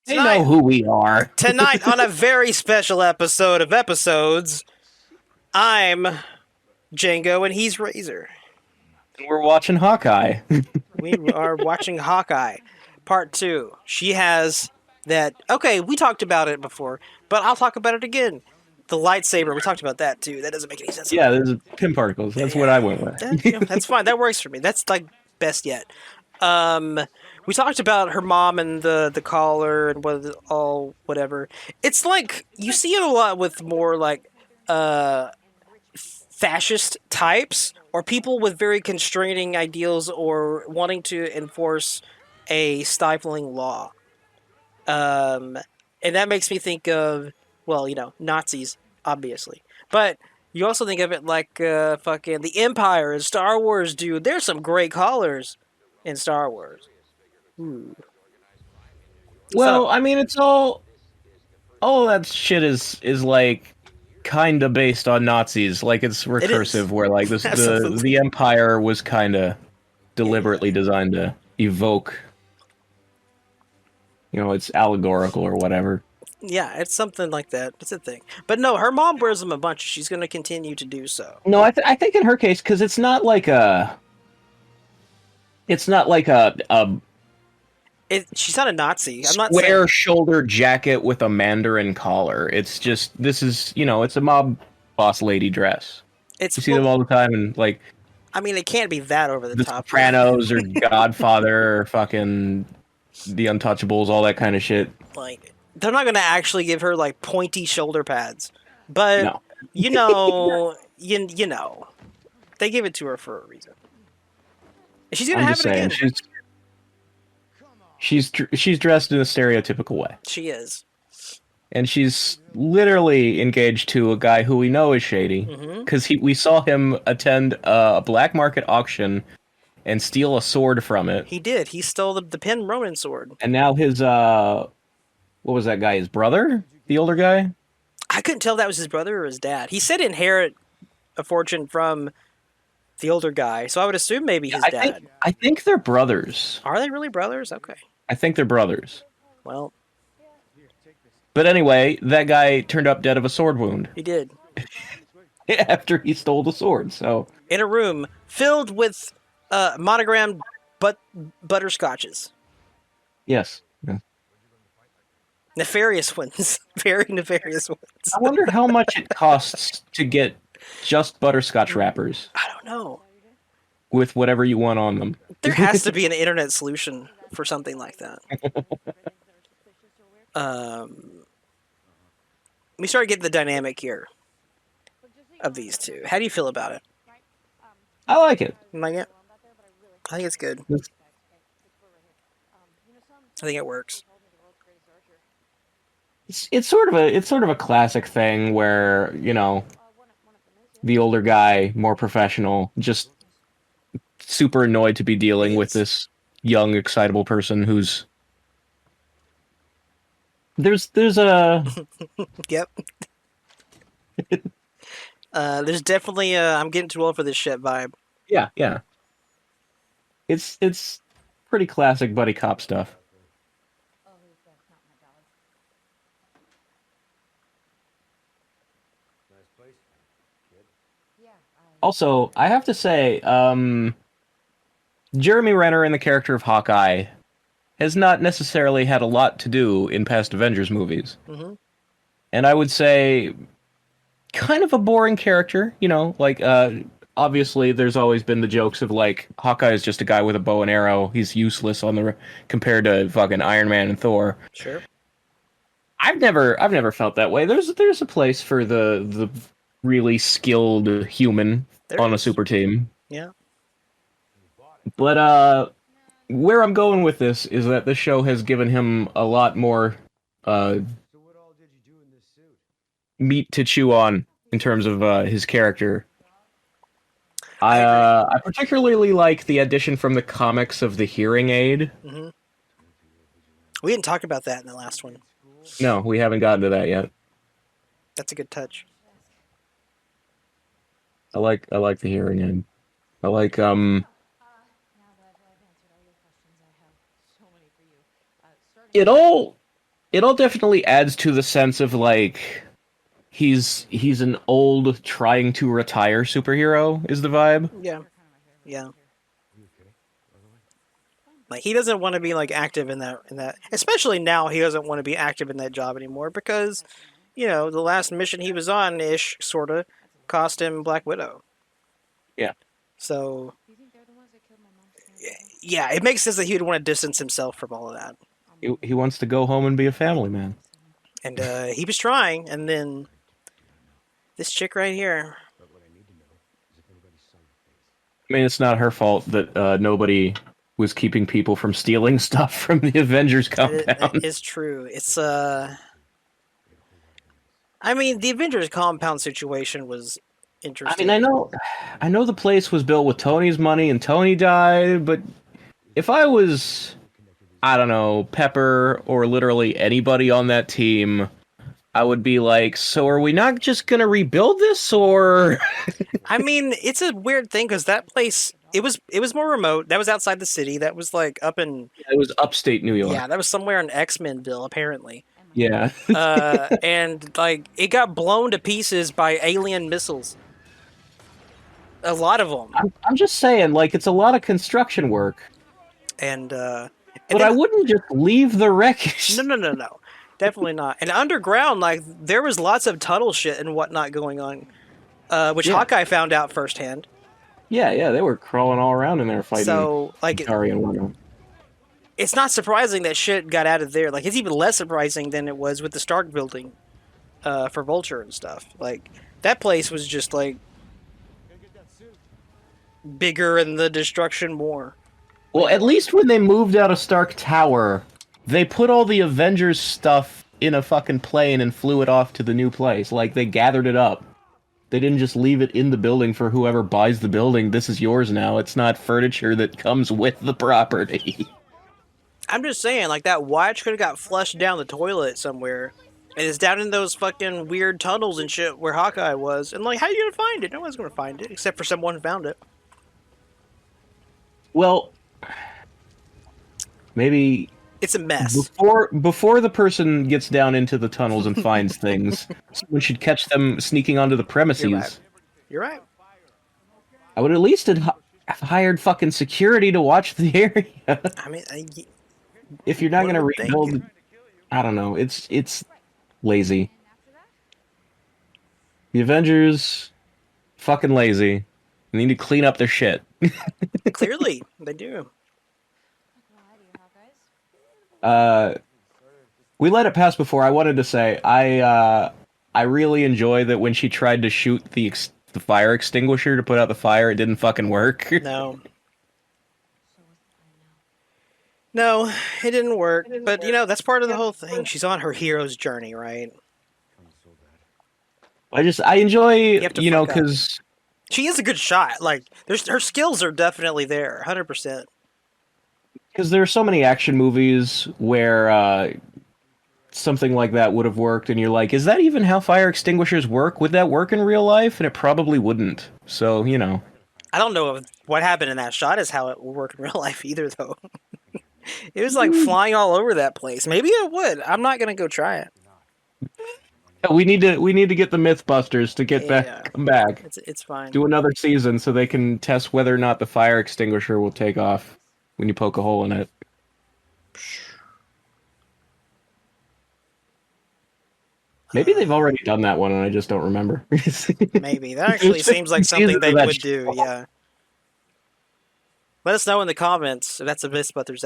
They know Tonight, who we are. tonight on a very special episode of episodes, I'm Django and he's Razor. We're watching Hawkeye. We are watching Hawkeye, Part 2. She has that. Okay, we talked about it before, but I'll talk about it again. The lightsaber, we talked about that too. That doesn't make any sense at Yeah, all. there's Pym particles. That's what I Yeah, went with. that's fine. That works for me. That's like best yet. Um, we talked about her mom and the collar and what all whatever. It's like you see it a lot with more like uh fascist types or people with very constraining ideals or wanting to enforce a stifling law. Um, and that makes me think of, well, Nazis, obviously. But you also think of it like fucking the Empire in Star Wars, dude. There's some great collars in Star Wars. Ooh. Well, So, I mean, it's all that shit is like kind of based on Nazis. Like it's it is. recursive, where like this Absolutely. the Empire was kind of deliberately designed to evoke. It's allegorical or whatever. Yeah, it's something like that. It's a thing. But no, her mom wears them a bunch. She's going to continue to do so. No, I think in her case, because it's not like a She's not a Nazi. I'm not square saying. shoulder jacket with a Mandarin collar. It's just this is it's a mob boss lady dress. It's, You see them well, all the time in like I mean, it can't be that over the The top, though. Sopranos or Godfather or fucking The Untouchables, all that kind of shit. Like, they're not going to actually give her, like, pointy shoulder pads. But, No, you know. They give it to her for a reason. And she's going to I'm have just it saying again. she's dressed in a stereotypical way, She is. and she's literally engaged to a guy who we know is shady Mm-hmm. because we saw him attend a black market auction and steal a sword from it, He did. He stole the Pen Ronin sword. and now his what was that guy? His brother, the older guy. I couldn't tell if that was his brother or his dad. He said inherit a fortune from the older guy, so I would assume maybe Yeah, his dad. I think they're brothers. Are they really brothers? Okay. I think they're brothers. Well, But anyway, that guy turned up dead of a sword wound he did. after he stole the sword. So In a room filled with monogrammed butterscotches. yes. Yeah. Nefarious ones. Very nefarious ones. I wonder how much it costs to get just butterscotch wrappers I don't know. with whatever you want on them. There has to be an internet solution for something like that. We started getting the dynamic here of these two. How do you feel about it? I like it. You like it? I think it's good. I think it works. It's sort of a classic thing where, the older guy, more professional, just super annoyed to be dealing He with is. this young, excitable person who's there's a Yep. There's definitely a I'm getting too old for this shit vibe. yeah. It's pretty classic buddy cop stuff. Also, I have to say, Jeremy Renner in the character of Hawkeye has not necessarily had a lot to do in past Avengers movies. Hmm. And I would say kind of a boring character, like obviously there's always been the jokes of like Hawkeye is just a guy with a bow and arrow. He's useless compared to fucking Iron Man and Thor. Sure. I've never felt that way. There's a place for the really skilled human There on a is. super team. Yeah. But where I'm going with this is that this show has given him a lot more uh meat to chew on in terms of his character. I agree. I particularly like the addition from the comics of the hearing aid. Hmm. We didn't talk about that in the last one. No, we haven't gotten to that yet. That's a good touch. I like the hearing aid. I like it all it all definitely adds to the sense of like he's an old trying to retire superhero is the vibe. Yeah, yeah. Like he doesn't want to be like active in that. Especially now, he doesn't want to be active in that job anymore because the last mission he was on ish sorta cost him Black Widow. Yeah. So yeah, it makes sense that he would want to distance himself from all of that. He wants to go home and be a family man. And he was trying, and then this chick right here. I mean, it's not her fault that nobody was keeping people from stealing stuff from the Avengers That compound. is true. It's I mean, the Avengers compound situation was I mean, interesting. I know the place was built with Tony's money and Tony died, but if I was, I don't know, Pepper or literally anybody on that team, I would be like, so are we not just gonna rebuild this, or I mean, it's a weird thing because that place it was more remote. That was outside the city. That was like up in it was upstate New yeah, York? that was somewhere in X-Menville apparently. Yeah. And like it got blown to pieces by alien missiles. A lot of them. I'm just saying, like, it's a lot of construction work, And but I then wouldn't just leave the wreckage. no, no, no, no, definitely not. And underground, like there was lots of tunnel shit and whatnot going on, which Yeah, Hawkeye found out firsthand. yeah, they were crawling all around in there fighting So like Atari and whatnot. it's not surprising that shit got out of there. Like it's even less surprising than it was with the Stark building for Vulture and stuff. Like that place was just like bigger and the destruction more. Well, at least when they moved out of Stark Tower, they put all the Avengers stuff in a fucking plane and flew it off to the new place. Like, they gathered it up. They didn't just leave it in the building for whoever buys the building. This is yours now. It's not furniture that comes with the property. I'm just saying, like that watch could have got flushed down the toilet somewhere. And it's down in those fucking weird tunnels and shit where Hawkeye was. And like, how are you gonna find it? No one's gonna find it except for someone who found it. Well, maybe It's a mess. before the person gets down into the tunnels and finds things, someone should catch them sneaking onto the You're right. premises. You're right. I would at least have hired fucking security to watch the area. I mean, If you're not one gonna would think. rebuild, I don't know. It's lazy. The Avengers, fucking lazy. They need to clean up their shit. Clearly, they do. Uh, we let it pass before. I wanted to say I really enjoy that when she tried to shoot the fire extinguisher to put out the fire, it didn't fucking work. No. No, it didn't work. But, that's part of the whole thing. She's on her hero's journey, right? I enjoy, You have to fuck up. because She is a good shot. Like, her skills are definitely there, 100%. there are so many action movies where something like that would have worked, and you're like, is that even how fire extinguishers work? Would that work in real life? And it probably wouldn't. So, I don't know if what happened in that shot is how it will work in real life either, though. It was like flying all over that place. Maybe it would. I'm not gonna go try it. we need to get the Mythbusters to get Yeah, back, come back, it's fine. do another season so they can test whether or not the fire extinguisher will take off when you poke a hole in it. Maybe they've already done that one and I just don't remember. Maybe that actually seems like something they would do. Yeah. Let us know in the comments if that's a Mythbusters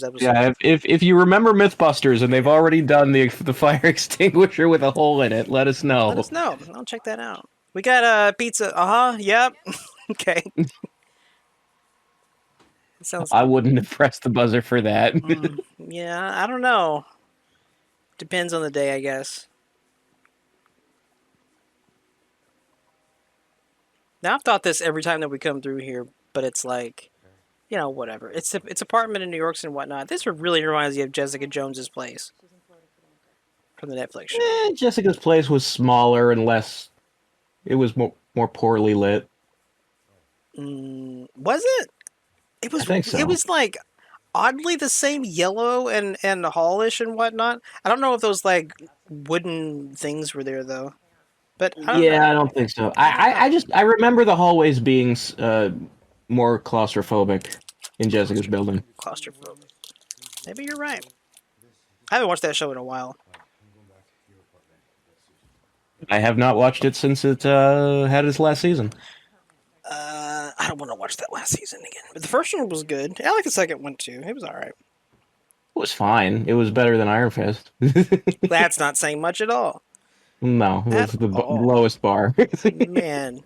episode. Yeah, if you remember Mythbusters and they've already done the fire extinguisher with a hole in it, let us know. Let us know. I'll check that out. We got pizza. Yep. Okay. It sounds. I wouldn't have pressed the buzzer for that. Yeah, I don't know. Depends on the day, I guess. Now I've thought this every time that we come through here, but it's like, whatever. It's apartment in New York and whatnot. This really reminds you of Jessica Jones's place from the Netflix show. Jessica's place was smaller and less. It was more poorly lit. Was it? It was. I think so. It was like oddly the same yellow and hallish and whatnot. I don't know if those like wooden things were there though, but I don't know. Yeah, I don't think so. I don't know. I remember the hallways being more claustrophobic in Jessica's building. Claustrophobic. Maybe you're right. I haven't watched that show in a while. I have not watched it since it had its last season. I don't want to watch that last season again. But the first one was good. I like the second one too. It was all right. It was fine. It was better than Iron Fist. That's not saying much at all. No, it At was the all, lowest bar. man.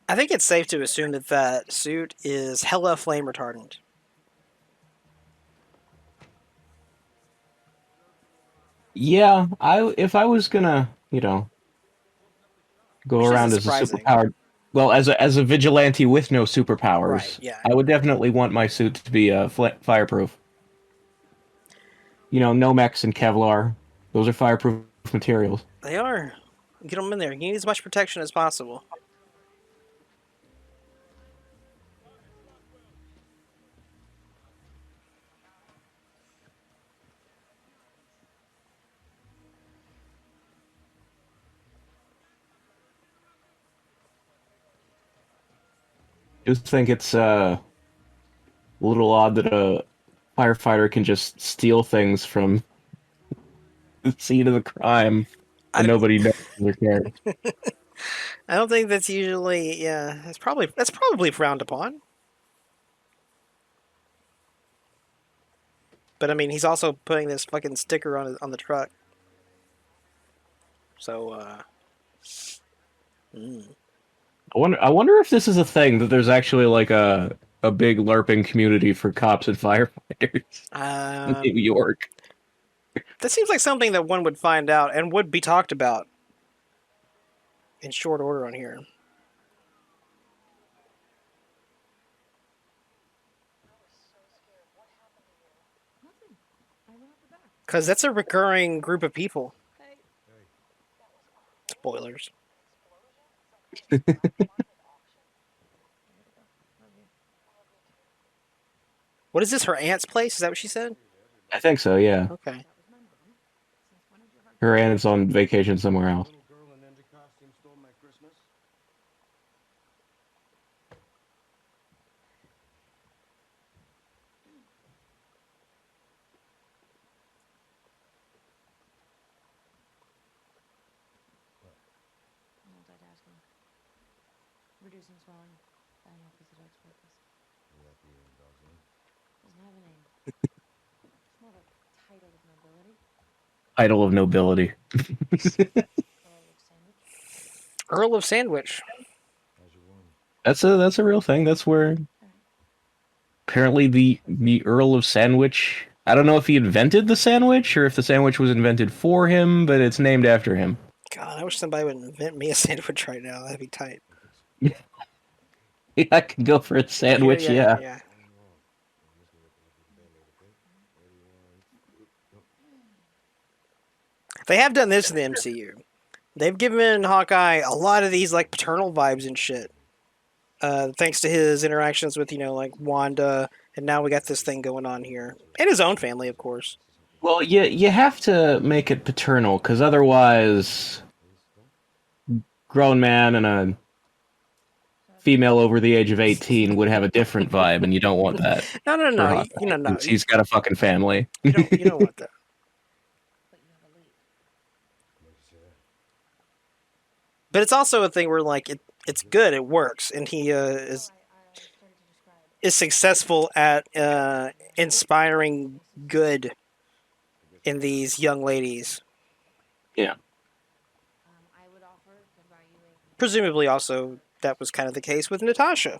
I think it's safe to assume that that suit is hella flame retardant. Yeah, I if I was gonna, go Which isn't around as a surprising. superpowered, well, as a vigilante with no Right, superpowers, yeah. I would definitely want my suit to be fireproof. Nomex and Kevlar, those are fireproof materials. They are. Get them in there. You need as much protection as possible. Just think it's a little odd that a firefighter can just steal things from the scene of the crime and I, nobody knows or cares. I don't think that's usually, yeah. That's probably frowned upon. But I mean, he's also putting this fucking sticker on the truck. So mm. I wonder if this is a thing that there's actually like a big LARPing community for cops and firefighters in um, New York. that seems like something that one would find out and would be talked about in short order on here. Because that's a recurring group of people. Spoilers. What is this? Her aunt's place? Is that what she said? I think so, yeah. Okay. Her aunt is on vacation somewhere else. Title of nobility. Earl of Sandwich. That's a real thing. That's where apparently the Earl of Sandwich. I don't know if he invented the sandwich or if the sandwich was invented for him, but it's named after him. God, I wish somebody would invent me a sandwich right now. That'd be tight. I could go for a Yeah, sandwich, yeah, yeah. yeah. They have done this in the MCU. They've given Hawkeye a lot of these like paternal vibes and shit. Thanks to his interactions with like Wanda, and now we got this thing going on here, and his own family, of course. Well, you have to make it paternal, because otherwise, grown man and a female over the age of 18 would have a different vibe, and you don't want that No, no, for no, Hawkeye, no. since he's got a fucking family. You don't want that. But it's also a thing where like it's good, it works, and he is successful at inspiring good in these young ladies. Yeah. Presumably, also that was kind of the case with Natasha.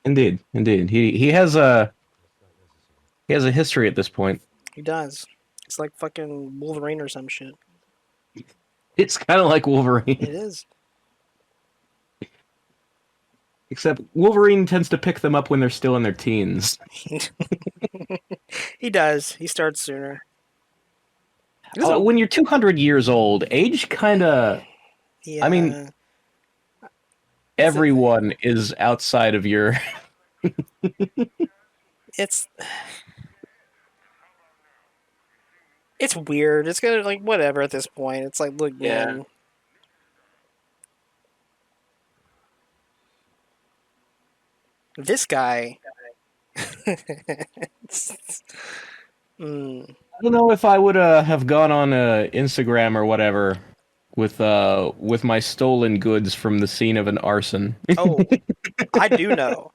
Indeed, indeed. He has a history at this point. He does. It's like fucking Wolverine or some shit. It's kind of like It Wolverine, is. except Wolverine tends to pick them up when they're still in their teens. He does. He starts sooner. He doesn't. When you're 200 years old, age kind of. I mean, Yeah. That's the thing. everyone is outside of your. It's it's weird. It's gonna like whatever at this point. It's like, look, Yeah. man, this guy. Mm. I don't know if I would have gone on Instagram or whatever with my stolen goods from the scene of an arson. Oh, I do know.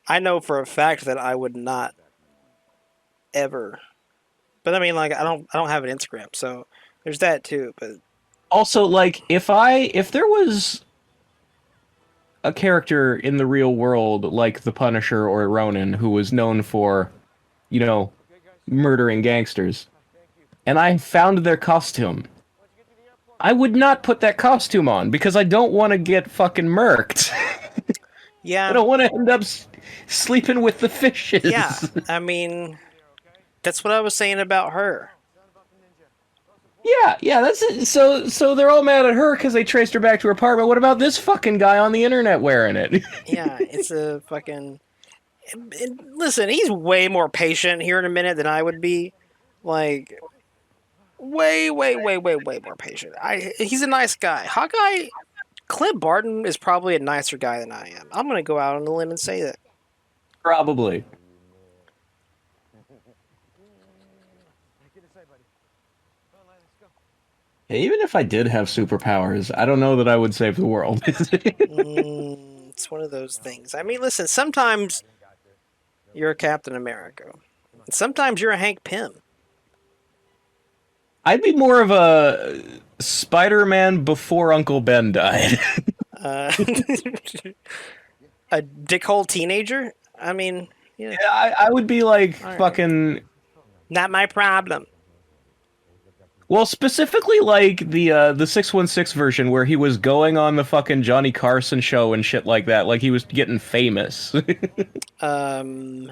I know for a fact that I would not ever. But I mean, like, I don't have an Instagram, so there's that too. But Also, like if there was a character in the real world like the Punisher or Ronin who was known for, you know, murdering gangsters, and I found their costume, I would not put that costume on because I don't want to get fucking murked. I yeah, don't want to end up sleeping with the yeah. fishes. I mean, that's what I was saying about her. Yeah, yeah, that's it. So they're all mad at her because they traced her back to her apartment. What about this fucking guy on the internet wearing it? Yeah, it's a fucking. Listen, he's way more patient here in a minute than I would be. Like, way, way, way, way, way more patient. He's a nice guy. Hawkeye, Clint Barton is probably a nicer guy than I am. I'm gonna go out on a limb and say that. Probably. Even if I did have superpowers, I don't know that I would save the world. It's one of those things. I mean, listen, sometimes you're a Captain America. Sometimes you're a Hank Pym. I'd be more of a Spider-Man before Uncle Ben died. Uh, a dickhole teenager? I mean, yeah, I would be like all right. fucking. Not my problem. Well, specifically like the 616 version where he was going on the fucking Johnny Carson show and shit like that, like he was getting famous. Um,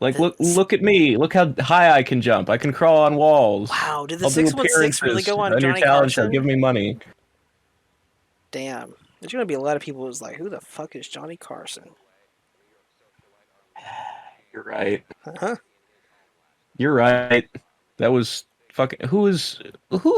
Like that's, look at me, look how high I can jump. I can crawl on walls. wow, did the I'll do 616 really appearances go on on your Johnny talent show. Give Carson? me money. Damn. There's gonna be a lot of people who's like, who the fuck is Johnny Carson? You're right. Huh? You're right. That was fucking who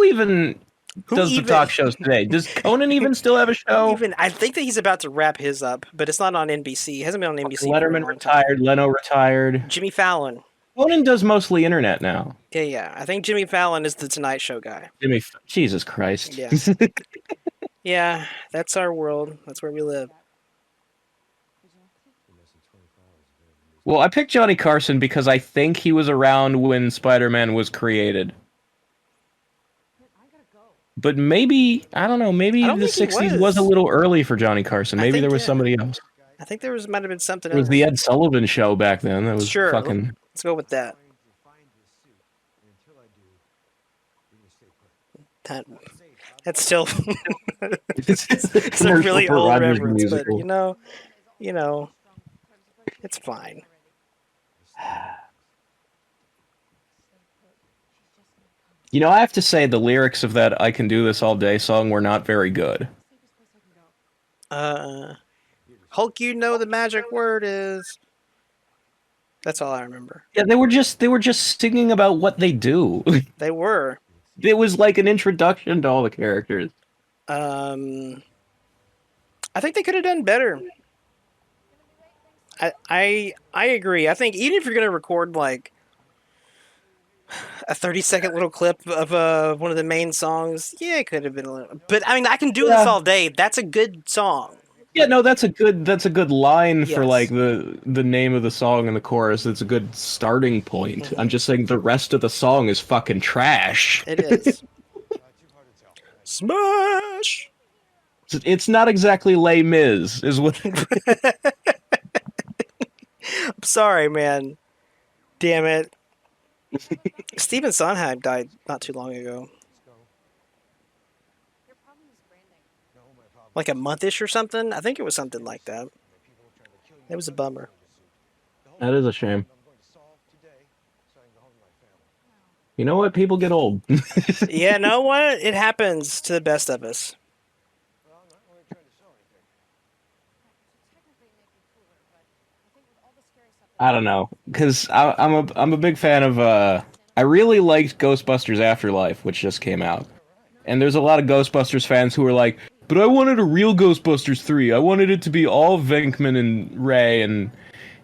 even Who does the even talk shows today? Does Conan even still have a who show? even I think that he's about to wrap his up, but it's not on NBC. He hasn't been on Fucking NBC for a Letterman long time. retired, Leno retired. Jimmy Fallon. Conan does mostly internet now. Yeah, yeah. I think Jimmy Fallon is the Tonight Show guy. Jesus Christ. Yeah. Yeah, that's our world. That's where we live. Well, I picked Johnny Carson because I think he was around when Spider-Man was created. But maybe, I don't know, I maybe don't the think he 60s was a was. little early for Johnny Carson. I Maybe there think was yeah. somebody else. I think there was might have been something It was the else. Ed Sullivan show back then. That was Sure, fucking. let's go with that. That that's still It's a it's a commercial really for old Rogers the reference, but Musical. you know, it's fine. You know, I have to say the lyrics of that "I Can Do This All Day" song were not very good. Uh, Hulk, you know the magic word is. That's all I remember. Yeah, they were just singing about what they do. They were. It was like an introduction to all the characters. Um, I think they could have done better. I agree. I think even if you're gonna record like a 30-second little clip of one of the main songs, yeah, it could have been a little. But I mean, I can do this Yeah. all day. That's a good song. Yeah, no, that's a good line for like Yes. the name of the song and the chorus. It's a good starting point. I'm Hmm. just saying the rest of the song is fucking trash. It is. Smash. It's not exactly Les Mis, is what. I'm sorry, man. Damn it. Stephen Sondheim died not too long ago. like a monthish or something. I think it was something like that. It was a bummer. That is a shame. You know what? People get old. Yeah, know what? It happens to the best of us. I don't know, because I'm a big fan of I really liked Ghostbusters Afterlife, which just came out, and there's a lot of Ghostbusters fans who are like, but I wanted a real Ghostbusters 3. I wanted it to be all Venkman and Ray, and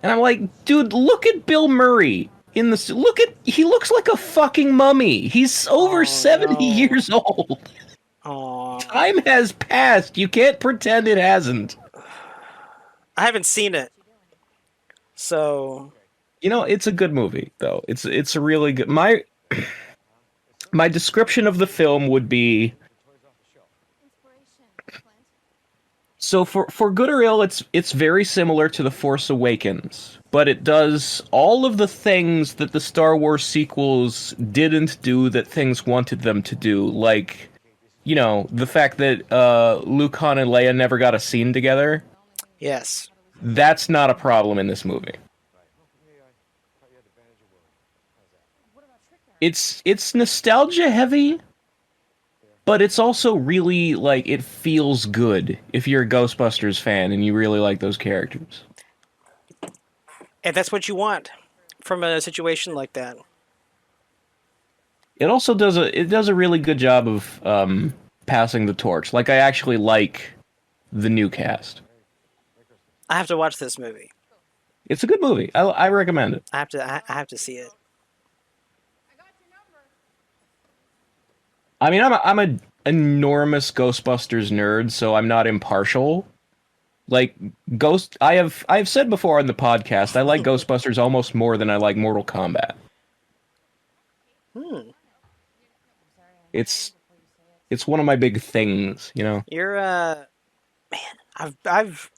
I'm like, dude, look at Bill Murray in this. Look at he looks like a fucking mummy. He's over Oh 70 no. years old. Oh, Time has passed. You can't pretend it hasn't. I haven't seen it, so You know, it's a good movie though. It's a really good. My description of the film would be so for good or ill, it's very similar to The Force Awakens, but it does all of the things that the Star Wars sequels didn't do that things wanted them to do, like the fact that Luke, Han, and Leia never got a scene together. yes. That's not a problem in this movie. It's nostalgia heavy, but it's also really like it feels good if you're a Ghostbusters fan and you really like those characters. And that's what you want from a situation like that. It also does a really good job of passing the torch. Like I actually like the new cast. I have to watch this movie. It's a good movie. I recommend it. I have to see it. I mean, I'm a enormous Ghostbusters nerd, so I'm not impartial. Like I've said before on the podcast, I like Ghostbusters almost more than I like Mortal Kombat. Hmm. It's it's one of my big things, you know. You're man.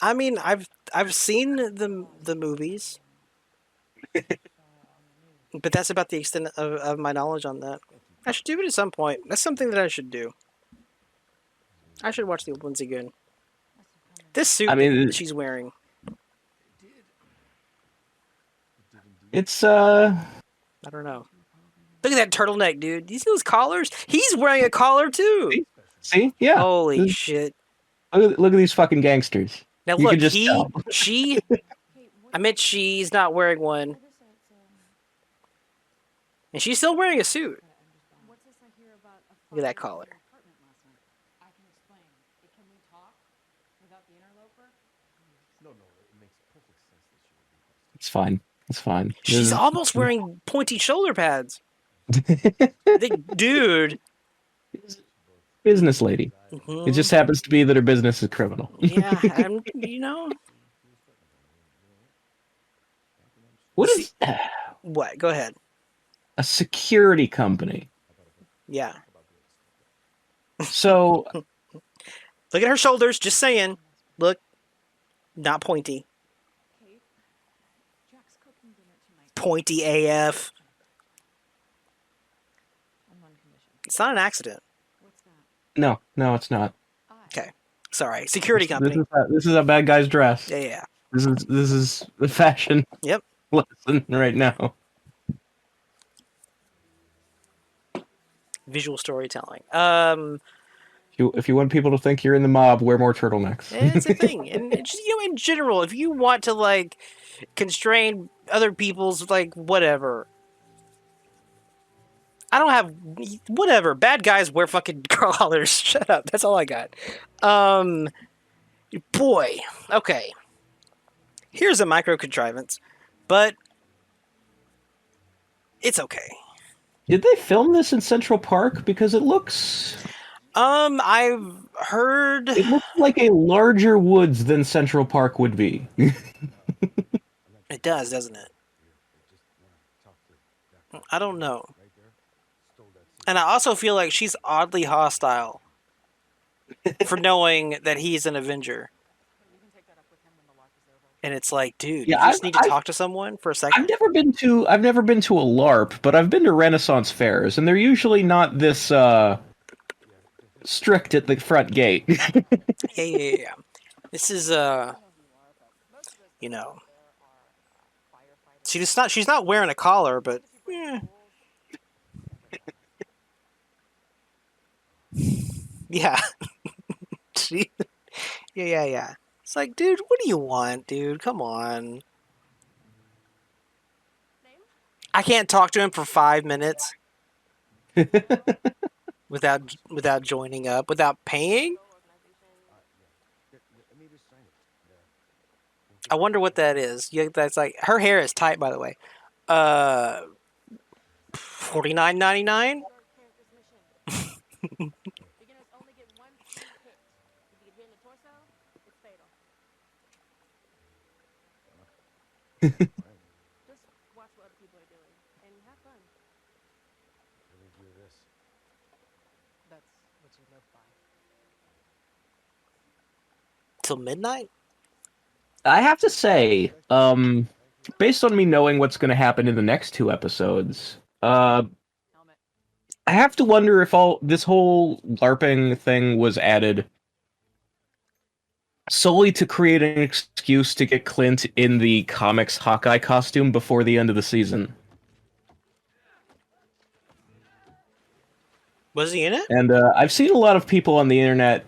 I mean I've seen the movies, but that's about the extent of my knowledge on that. I should do it at some point. That's something that I should do. I should watch the old ones again. This suit I mean, that she's wearing. it's I don't know. Look at that turtleneck, dude. Do you see those collars? He's wearing a collar too. see, yeah. Holy shit! Look at these fucking gangsters. Now You look, can just tell. she. I meant she's not wearing one, and she's still wearing a suit. Look at that collar. It's fine. It's fine. She's almost wearing pointy shoulder pads. Dude. Business lady. Mhm. It just happens to be that her business is criminal. Yeah, you know. What is What? Go ahead. a security company? Yeah. So Look at her shoulders. Just saying. Look, not pointy. Pointy AF. It's not an accident. no, it's not. Okay. Sorry. Security company. This is how bad guys dress. Yeah, yeah. This is the fashion Yep. lesson right now. Visual storytelling. If you want people to think you're in the mob, wear more turtlenecks. It's a thing. And it's just, in general, if you want to, like, constrain other people's, like, whatever. I don't have, whatever. Bad guys wear fucking collars. Shut up. That's all I got. Boy. Okay. Here's a micro contrivance. But it's okay. Did they film this in Central Park? Because it looks I've heard. it looks like a larger woods than Central Park would be. It does, doesn't it? I don't know. And I also feel like she's oddly hostile for knowing that he's an Avenger. And it's like, dude, Yeah, you just need to talk to someone for a second. I've never been to a LARP, but I've been to Renaissance fairs, and they're usually not this strict at the front gate. Yeah. This is you know, she's not wearing a collar, but yeah, she, yeah. It's like, dude, what do you want, dude? Come on. I can't talk to him for 5 minutes without joining up, without paying. I wonder what that is. Yeah, that's like her hair is tight, by the way. 49.99. Till midnight. I have to say, based on me knowing what's going to happen in the next two episodes, I have to wonder if all this whole LARPing thing was added solely to create an excuse to get Clint in the comics Hawkeye costume before the end of the season. Was he in it? And I've seen a lot of people on the internet.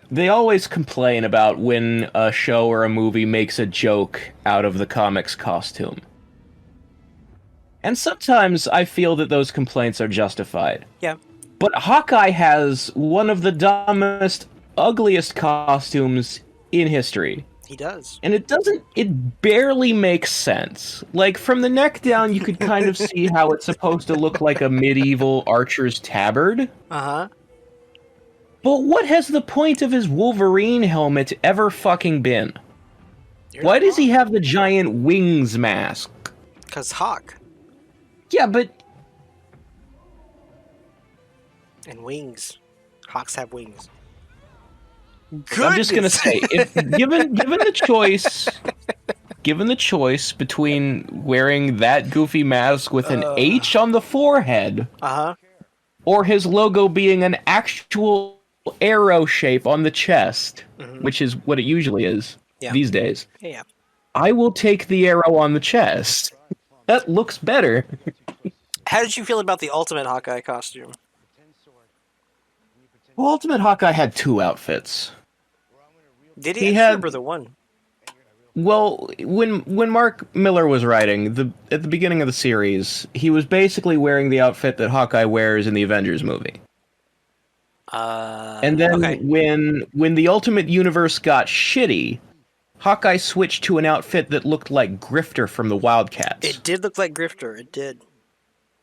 They always complain about when a show or a movie makes a joke out of the comics costume. And sometimes I feel that those complaints are justified. Yeah. But Hawkeye has one of the dumbest, ugliest costumes in history. He does. And it barely makes sense. Like, from the neck down, you could kind of see how it's supposed to look like a medieval archer's tabard. Uh-huh. But what has the point of his Wolverine helmet ever fucking been? Why does he have the giant wings mask? Because Hawk. Yeah, but... And wings. Hawks have wings. Goodness. I'm just gonna say, if given the choice between wearing that goofy mask with an H on the forehead, or his logo being an actual arrow shape on the chest, which is what it usually is these days, Yeah. I will take the arrow on the chest. That looks better. How did you feel about the Ultimate Hawkeye costume? Well, Ultimate Hawkeye had two outfits. Did he? He I had remember the one. Well, when Mark Miller was writing at the beginning of the series, he was basically wearing the outfit that Hawkeye wears in the Avengers movie. And then when the Ultimate Universe got shitty, Hawkeye switched to an outfit that looked like Grifter from the Wildcats. It did look like Grifter. It did.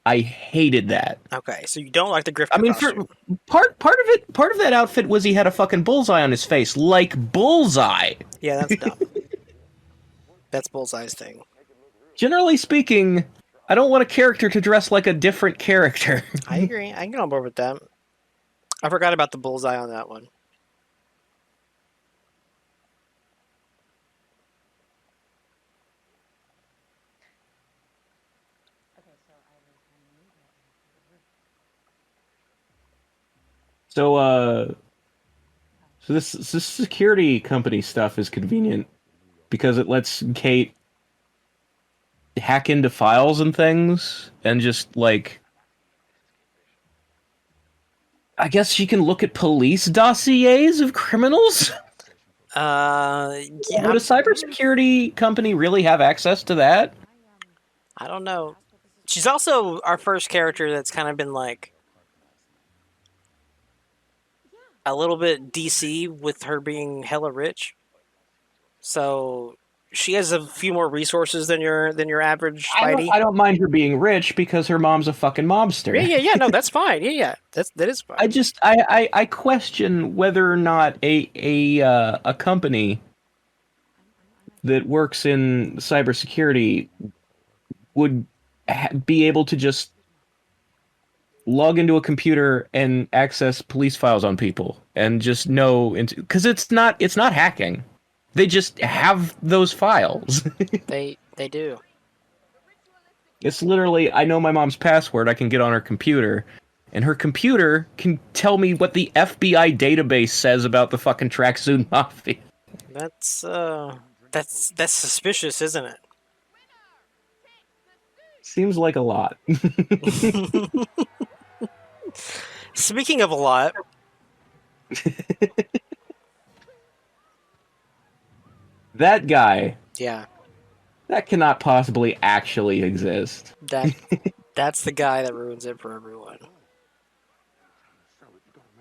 I hated that. Okay, so you don't like the Grifter I mean, costume. part of that outfit was he had a fucking bullseye on his face, like Bullseye. Yeah, that's dumb. That's Bullseye's thing. Generally speaking, I don't want a character to dress like a different character. I agree. I can get on board with that. I forgot about the Bullseye on that one. So this security company stuff is convenient because it lets Kate hack into files and things and just, like, I guess she can look at police dossiers of criminals? Yeah. Would a cybersecurity company really have access to that? I don't know. She's also our first character that's kind of been, like, a little bit DC with her being hella rich. So she has a few more resources than your average Spidey. I don't mind her being rich because her mom's a fucking mobster. Yeah. No, that's fine. Yeah. That is fine. I question whether or not a company that works in cybersecurity would be able to just log into a computer and access police files on people and just know, because it's not hacking. They just have those files. They do. It's literally, I know my mom's password, I can get on her computer and her computer can tell me what the FBI database says about the fucking Tracksuit Mafia. That's suspicious, isn't Seems like a lot. it? Speaking of a lot, That guy, yeah, that cannot possibly actually exist. that that's the guy that ruins it for everyone.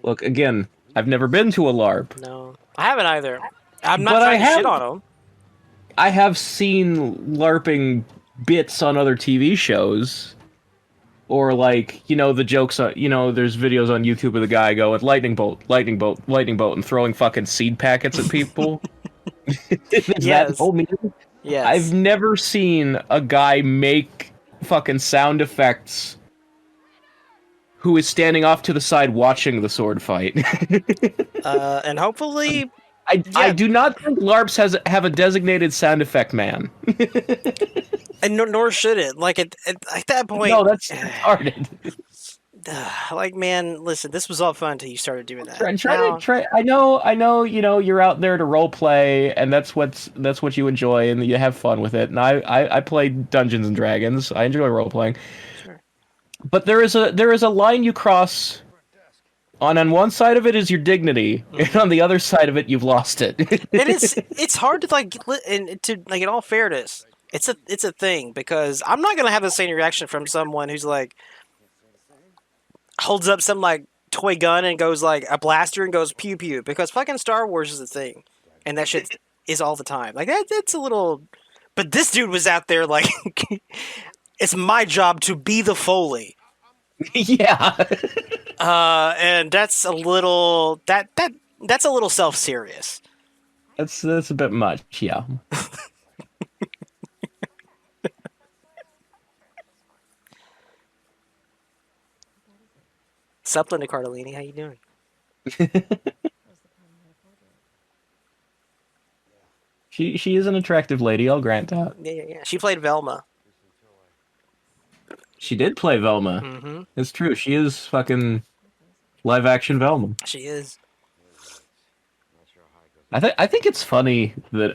Look, again, I've never been to a LARP, No, I haven't either. I'm not but trying to shit on him. I have seen LARPing bits on other TV shows. Or like, the jokes on, there's videos on YouTube of the guy going lightning bolt, lightning bolt, lightning bolt, and throwing fucking seed packets at people. Is that Yes, whole meme? yes. I've never seen a guy make fucking sound effects who is standing off to the side watching the sword fight. And hopefully, I do not think LARPs have a designated sound effect man. and nor should it. Like at that point, No, that's retarded. like man, listen, this was all fun until you started doing that. Try. I know. You're out there to role play, and that's what you enjoy, and you have fun with it. And I play Dungeons and Dragons. I enjoy role playing. Sure. But there is a line you cross. On one side of it is your dignity, and on the other side of it, you've lost it. And it's hard to in all fairness, it's a thing because I'm not gonna have the same reaction from someone who's like holds up some like toy gun and goes like a blaster and goes pew pew because fucking Star Wars is a thing, and that shit is all the time. Like that's a little, but this dude was out there like it's my job to be the Foley. Yeah. And that's a little that's a little self-serious. That's a bit much, yeah. Sup, Linda Cardellini, how you doing? She is an attractive lady, I'll grant that. Yeah. She played Velma. She did play Velma. Mm-hmm. It's true. She is fucking live action Velma. She is. I think it's funny that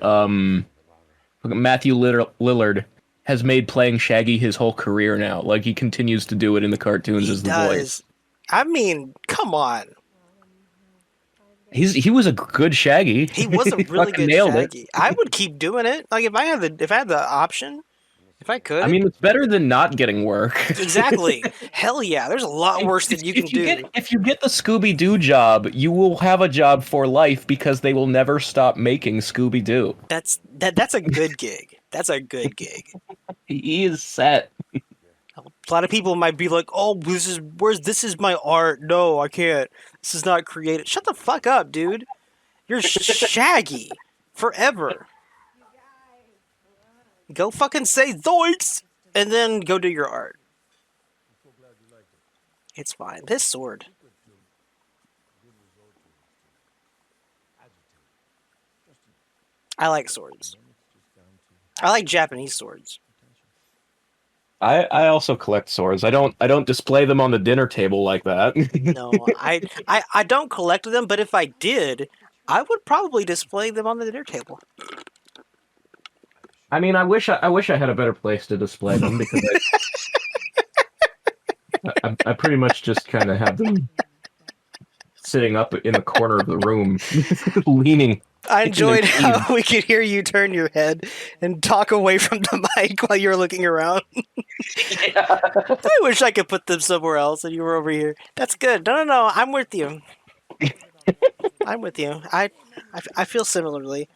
Matthew Lillard has made playing Shaggy his whole career now. Like he continues to do it in the cartoons as the voice. I mean, come on. He was a good Shaggy. He was a really good nailed Shaggy. it. I would keep doing it. Like if I had the option, if I could. I mean, it's better than not getting work. Exactly. Hell yeah. There's a lot worse that you can do. If you get the Scooby-Doo job, you will have a job for life because they will never stop making Scooby-Doo. That's a good gig. That's a good gig. He is set. A lot of people might be like, "Oh, this is my art. No, I can't. This is not creative." Shut the fuck up, dude. You're Shaggy forever. Go fucking say zoinks and then go do your art. It's fine. This sword. I like swords. I like Japanese swords. I also collect swords. I don't display them on the dinner table like that. No, I don't collect them, but if I did, I would probably display them on the dinner table. I mean, I wish I had a better place to display them because I pretty much just kind of have them sitting up in a corner of the room, leaning. I enjoyed how we could hear you turn your head and talk away from the mic while you were looking around. Yeah. I wish I could put them somewhere else and you were over here. That's good. No. I'm with you. I'm with you. I feel similarly.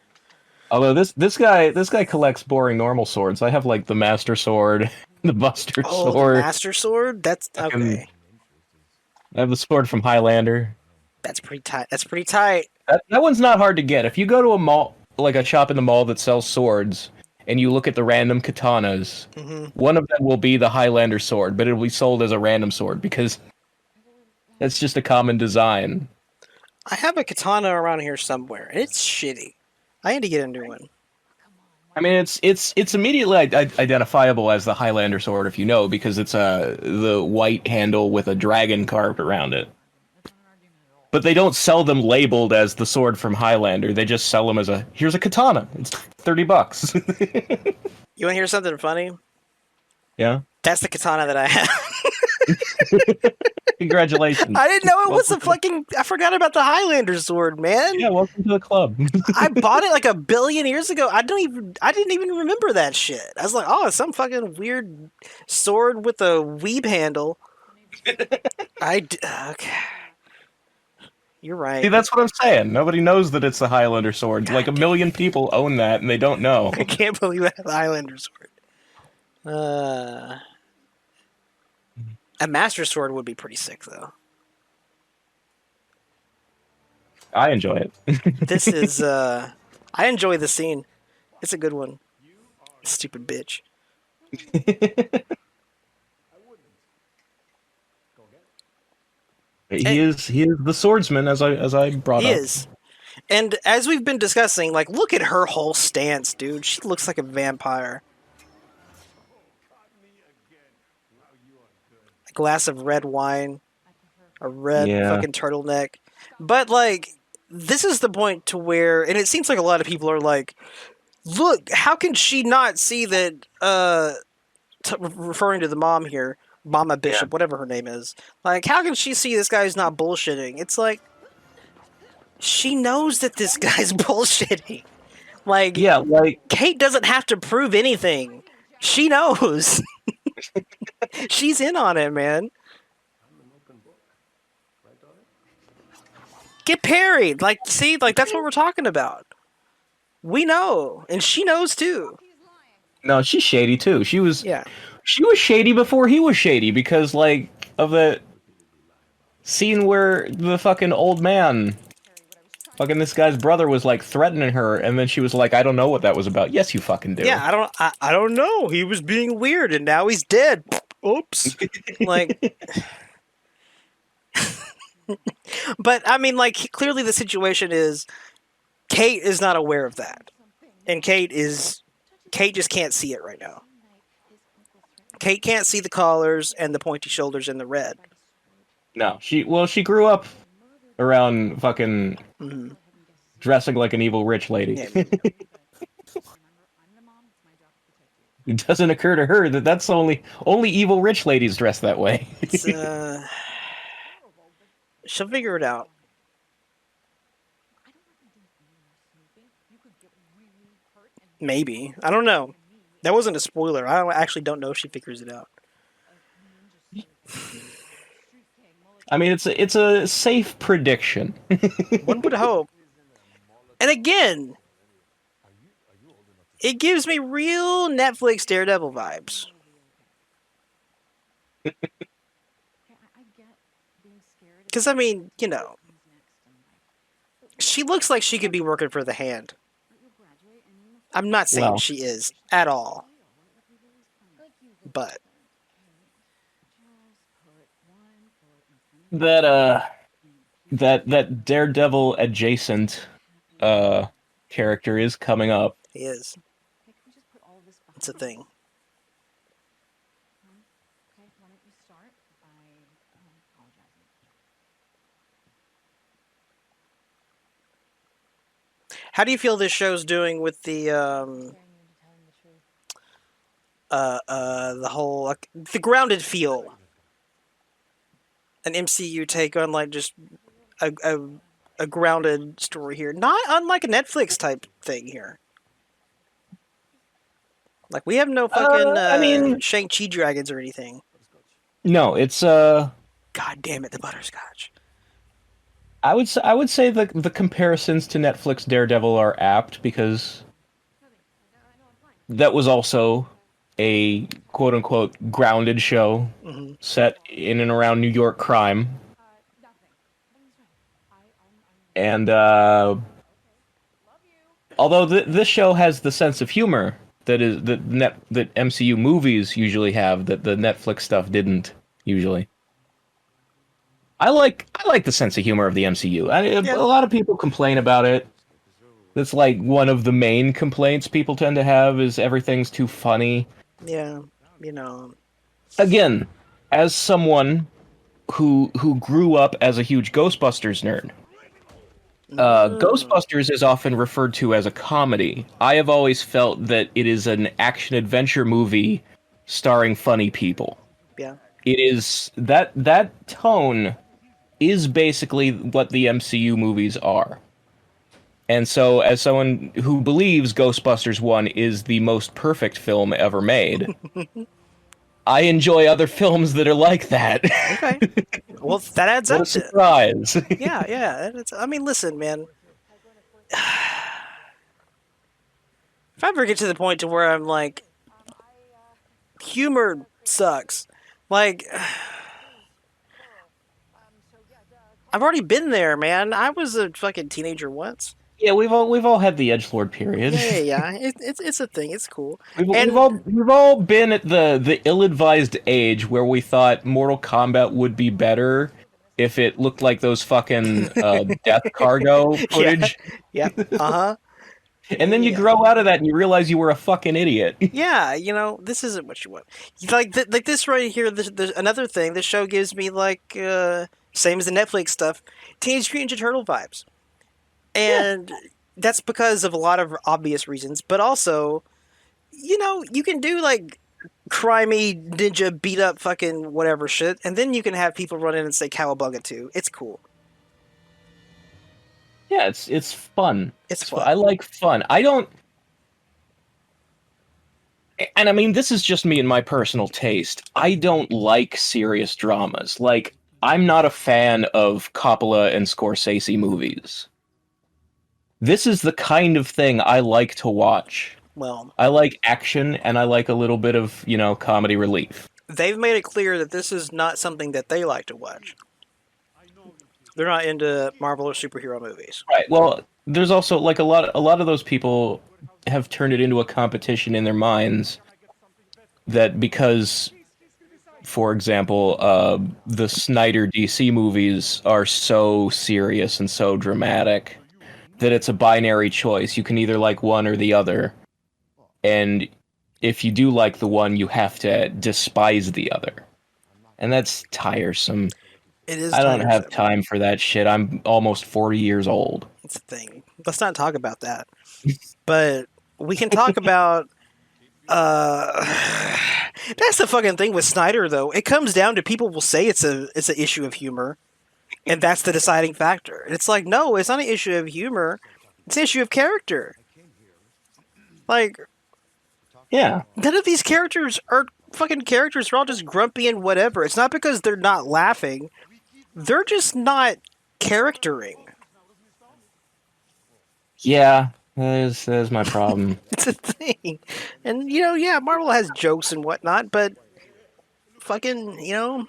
Although this guy collects boring normal swords. I have like the Master Sword, the Buster Sword. The Master Sword? That's okay. I have the sword from Highlander. That's pretty tight. That's pretty tight. That one's not hard to get. If you go to a mall, like a shop in the mall that sells swords, and you look at the random katanas, one of them will be the Highlander sword, but it'll be sold as a random sword because that's just a common design. I have a katana around here somewhere, and it's shitty. I need to get into one. I mean, it's immediately identifiable as the Highlander sword if you know, because it's the white handle with a dragon carved around it. But they don't sell them labeled as the sword from Highlander. They just sell them as a here's a katana. It's $30. You want to hear something funny? Yeah. That's the katana that I have. Congratulations. I didn't know it was Welcome the fucking. I forgot about the Highlander sword, man. Yeah, welcome to the club. I bought it like a billion years ago. I didn't even remember that shit. I was like, oh, it's some fucking weird sword with a weeb handle. Okay. You're See, right. that's what I'm saying. Nobody knows that it's the Highlander sword. God Like a million people own that, and they don't know. I can't believe I have the Highlander sword. Uh, a master sword would be pretty sick, though. I enjoy it. This is. I enjoy the scene. It's a good one. Stupid bitch. He is the swordsman, as I brought He up. is. And as we've been discussing, like, look at her whole stance, dude. She looks like a vampire. A glass of red wine, a red Yeah. fucking turtleneck. But, like, this is the point to where, and it seems like a lot of people are like, look, how can she not see that, referring to the mom here, Mama Bishop, whatever her name is, like, how can she see this guy's not bullshitting? It's like, she knows that this guy's bullshitting. Like, Yeah, like Kate doesn't have to prove anything. She knows. She's in on it, man. Get parried. Like, see, like, that's what we're talking about. We know. And she knows, too. no, she's shady too. Yeah. She was shady before he was shady because like of the scene where the fucking old man, fucking this guy's brother was like threatening her, and then she was like, "I don't know what that was about." Yes, you fucking do. Yeah, I don't know. He was being weird, and now he's dead. Oops. Like... But, I mean, like, clearly the situation is Kate is not aware of that. And Kate just can't see it right now. Kate can't see the collars and the pointy shoulders and the red. No, she grew up around fucking dressing like an evil rich lady. Yeah. It doesn't occur to her that that's only evil rich ladies dress that way. It's, she'll figure it out. Maybe. I don't know. That wasn't a spoiler. Actually don't know if she figures it out. I mean, it's a safe prediction. One would hope. And again, it gives me real Netflix Daredevil vibes. Because, I mean, you know, she looks like she could be working for the Hand. I'm not saying Well. she is at all. But that Daredevil adjacent character is coming up. he is. It's a thing. How do you feel this show's doing with the whole like, the grounded feel? An MCU take on like just a grounded story here, not unlike a Netflix type thing here. Like we have no fucking I mean- Shang-Chi dragons or anything. No, it's God damn it, the butterscotch. I would say the comparisons to Netflix Daredevil are apt because that was also a quote unquote grounded show set in and around New York crime. And although this show has the sense of humor that MCU movies usually have, that the Netflix stuff didn't usually. I like the sense of humor of the MCU. A lot of people complain about it. That's like one of the main complaints people tend to have is everything's too funny. Yeah, you know. Again, as someone who grew up as a huge Ghostbusters nerd, Mm, Ghostbusters is often referred to as a comedy. I have always felt that it is an action adventure movie starring funny people. yeah. It is that tone is basically what the MCU movies are. And so, as someone who believes Ghostbusters 1 is the most perfect film ever made, I enjoy other films that are like that. Okay. Well, that adds What a up then. surprise. Yeah, yeah. I mean, listen, man. If I ever get to the point to where I'm like, humor sucks, like, I've already been there, man. I was a fucking teenager once. Yeah, we've all had the edgelord period. Yeah, yeah, yeah. It's a thing. It's cool. We've And all we've all been at the ill-advised age where we thought Mortal Kombat would be better if it looked like those fucking death cargo yeah, footage. yep. Uh-huh. And then you Yeah. grow out of that and you realize you were a fucking idiot. Yeah, this isn't what you want. Like this right here. There's another thing. This show gives me like same as the Netflix stuff, Teenage Mutant Ninja Turtle vibes, Yeah. and that's because of a lot of obvious reasons. But also, you can do like crimey ninja beat up fucking whatever shit, and then you can have people run in and say cowabunga too. It's cool. Yeah, it's fun. It's It's fun. fun. I like fun. I don't, and I mean, this is just me and my personal taste. I don't like serious dramas. Like, I'm not a fan of Coppola and Scorsese movies. This is the kind of thing I like to watch. Well, I like action and I like a little bit of, comedy relief. they've made it clear that this is not something that they like to watch. They're not into Marvel or superhero movies. Right. Well, there's also like a lot of those people have turned it into a competition in their minds that because for example, the Snyder DC movies are so serious and so dramatic that it's a binary choice. You can either like one or the other. And if you do like the one, you have to despise the other. And that's tiresome. It is I don't have tiresome. time for that shit. I'm almost 40 years old. It's a thing. Let's not talk about that. But we can talk about. Uh, that's the fucking thing with Snyder, though. It comes down to people will say it's an issue of humor, and that's the deciding factor. And it's like, no, it's not an issue of humor. It's an issue of character. Like, Yeah. none of these characters are fucking characters. They're all just grumpy and whatever. It's not because they're not laughing. They're just not charactering. Yeah. That is my problem. It's a thing. And, yeah, Marvel has jokes and whatnot, but fucking,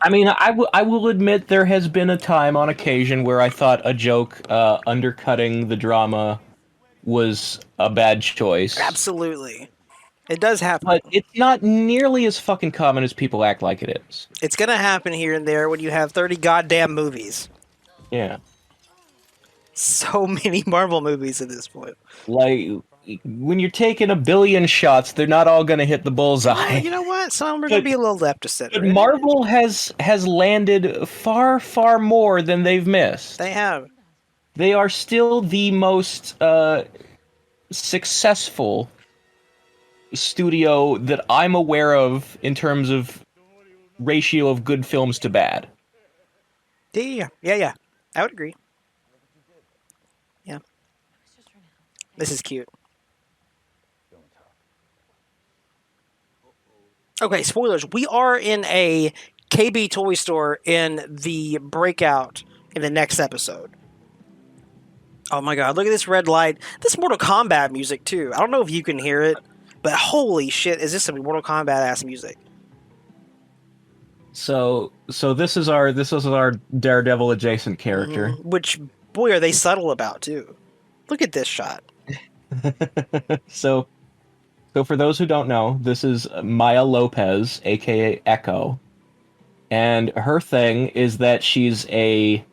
I mean, I will admit there has been a time on occasion where I thought a joke undercutting the drama was a bad choice. absolutely. It does happen. But it's not nearly as fucking common as people act like it is. It's gonna happen here and there when you have 30 goddamn movies. Yeah. So many Marvel movies at this point. Like, when you're taking a billion shots, they're not all going to hit the bullseye. You know what? Some of them are gonna be a little left of But center. Marvel has landed far, far more than they've missed. They have. They are still the most successful studio that I'm aware of in terms of ratio of good films to bad. Yeah. I would agree. Yeah. This is cute. Okay, spoilers. We are in a KB toy store in the breakout in the next episode. Oh my god, look at this red light. This Mortal Kombat music too. I don't know if you can hear it, but holy shit, is this some Mortal Kombat ass music? So this is our Daredevil adjacent character. Which, boy, are they subtle about too. Look at this shot. So for those who don't know, this is Maya Lopez, aka Echo, and her thing is that she's a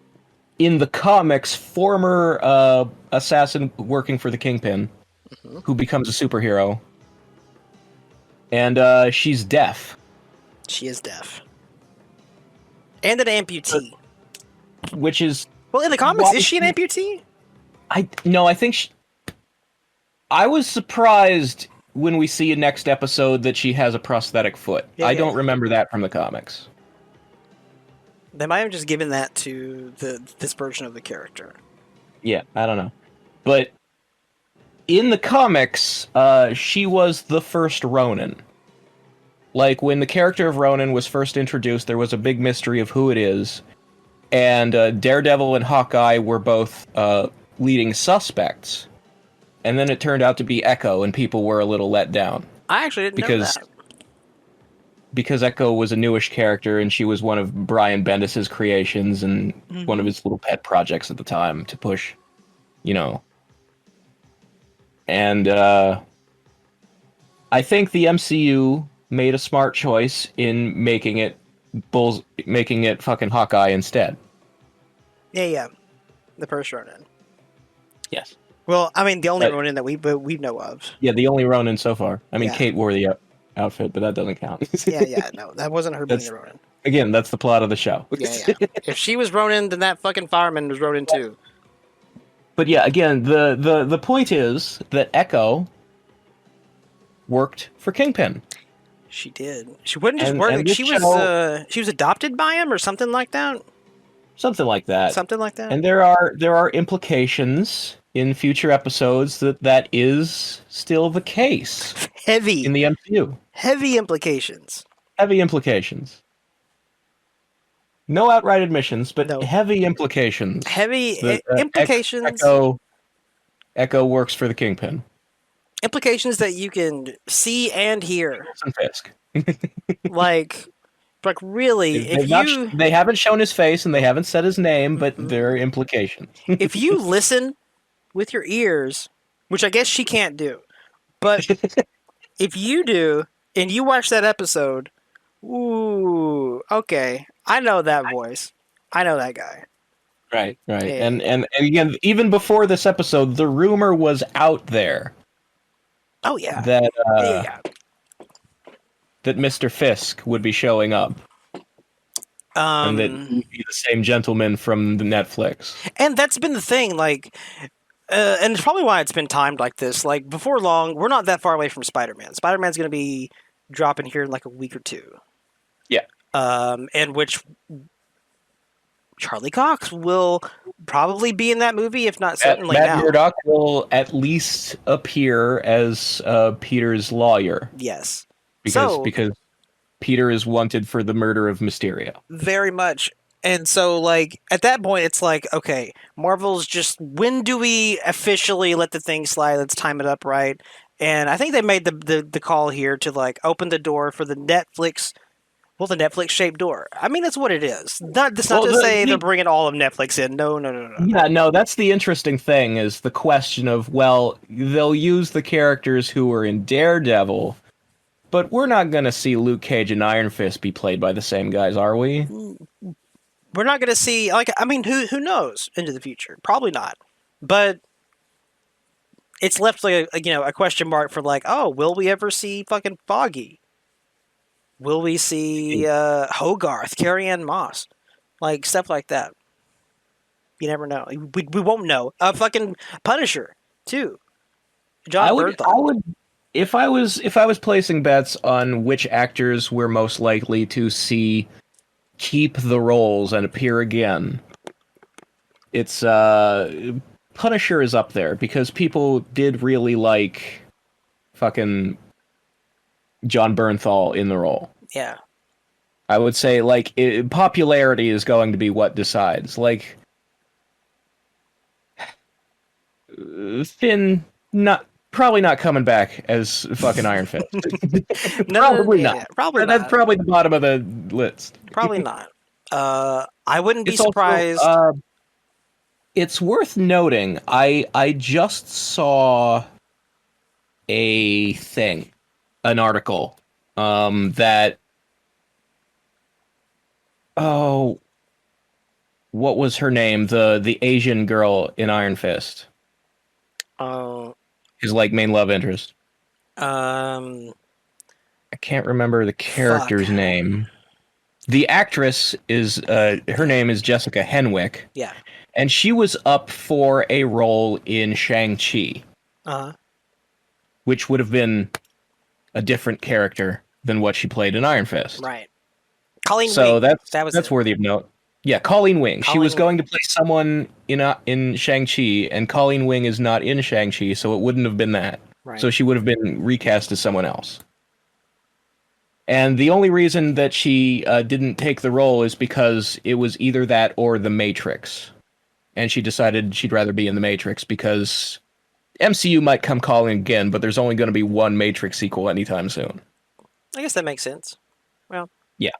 in the comics, former assassin working for the Kingpin, Mhm. who becomes a superhero, and she's deaf, She is deaf. And an amputee. which is Well, in the why comics, is she an amputee? I no, I think I was surprised when we see a next episode that she has a prosthetic foot. Yeah, I yeah, don't yeah. remember that from the comics. They might have just given that to this version of the character. Yeah, I don't know, but in the comics, she was the first Ronin. Like, when the character of Ronin was first introduced, there was a big mystery of who it is, and Daredevil and Hawkeye were both leading suspects, and then it turned out to be Echo, and people were a little let down I actually didn't know because that. Echo was a newish character, and she was one of Brian Bendis's creations and one of Mm-hmm. his little pet projects at the time to push, you know. And I think the MCU made a smart choice in making it fucking Hawkeye instead. Yeah, yeah. The first Ronin. Yes. Well, I mean, the only But Ronin that we know of. yeah, the only Ronin so far. I mean, Yeah. Kate wore the outfit, but that doesn't count. Yeah, yeah. No, that wasn't her being That's the Ronin. again, that's the plot of the show. Yeah, yeah. If she was Ronin, then that fucking fireman was Ronin too. But yeah, again, the point is that Echo worked for Kingpin, She did. She wouldn't just and work. Like, this show she was adopted by him or something like that. something like that. Something like that. And there are implications in future episodes that is still the case in Heavy, the MCU. heavy implications. Heavy implications. No outright admissions, but No. heavy implications. Heavy That implications. Echo works for the Kingpin. Implications that you can see and hear. Wilson Fisk. Like really, They haven't shown his face and they haven't said his name, but Mhm. there are implications. if you listen with your ears, which I guess she can't do, but if you do and you watch that episode, ooh, okay, I know that voice. I know that guy. Right. Yeah. And again, even before this episode, the rumor was out there Oh yeah. that Yeah. that Mr. Fisk would be showing up, and that he would be the same gentleman from the Netflix. And that's been the thing, like, and it's probably why it's been timed like this. Like before long, we're not that far away from Spider-Man. Spider-Man's going to be dropping here in like a week or two. Yeah. And which Charlie Cox will probably be in that movie, if not certainly Matt now. Murdock will at least appear as Peter's lawyer. Yes. Because Peter is wanted for the murder of Mysterio. Very much. And so, like, at that point, it's like, okay, Marvel's just, when do we officially let the thing slide? Let's time it up right. And I think they made the call here to, like, open the door for the Netflix shaped door. I mean, that's what it is. That's not to say they're bringing all of Netflix in. No. Yeah, no, that's the interesting thing is the question of, well, they'll use the characters who were in Daredevil, but we're not going to see Luke Cage and Iron Fist be played by the same guys, are we? We're not going to see, like, I mean, who knows into the future? Probably not. But it's left like a question mark for like, oh, will we ever see fucking Foggy? Will we see Hogarth, Carrie-Anne Moss, like stuff like that? You never know. We won't know. Fucking Punisher too. John Bernthal. I would, if I was placing bets on which actors we're most likely to see keep the roles and appear again, it's Punisher is up there because people did really like fucking John Bernthal in the role. Yeah. I would say, like, popularity is going to be what decides. Like, Finn, probably not coming back as fucking Iron Fist. Probably not. Probably That's not. probably the bottom of the list. Probably not. I wouldn't be It's also, surprised. it's worth noting, I just saw an article, that what was her name? The Asian girl in Iron Fist, Oh, his like main love interest. um, I can't remember the fuck. character's name. The actress is her name is Jessica Henwick, Yeah. and she was up for a role in Shang-Chi, Uh, which would have been a different character than what she played in Iron Fist. right. Colleen So Wing. that's That was that's it. worthy of note. Yeah, Colleen Wing. She was Colleen going Wing. to play someone in Shang-Chi, and Colleen Wing is not in Shang-Chi, so it wouldn't have been that. So Right. she would have been recast as someone else. And the only reason that she didn't take the role is because it was either that or The Matrix. And she decided she'd rather be in The Matrix because MCU might come calling again, but there's only going to be one Matrix sequel anytime soon. I guess that makes sense. Well, Yeah.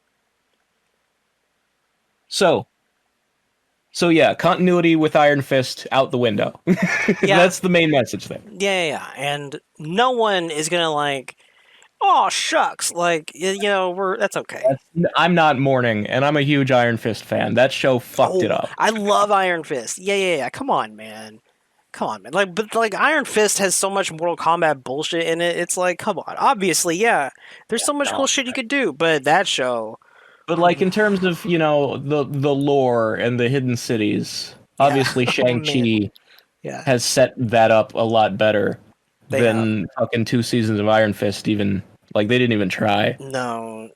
So, yeah, continuity with Iron Fist out the window. yeah. That's the main message there. Yeah. And no one is gonna like, oh shucks, like that's okay. I'm not mourning, and I'm a huge Iron Fist fan. That show fucked it Oh, up. I love Iron Fist. Yeah. Come on, man. Come on, man. But Iron Fist has so much Mortal Kombat bullshit in it. It's like, come on. Obviously, yeah. There's so much cool No. shit you could do, but that show, But like in terms of, the lore and the hidden cities, yeah. obviously Oh man. Shang-Chi Yeah. has set that up a lot better They have. than fucking 2 seasons of Iron Fist even. Like they didn't even try. No.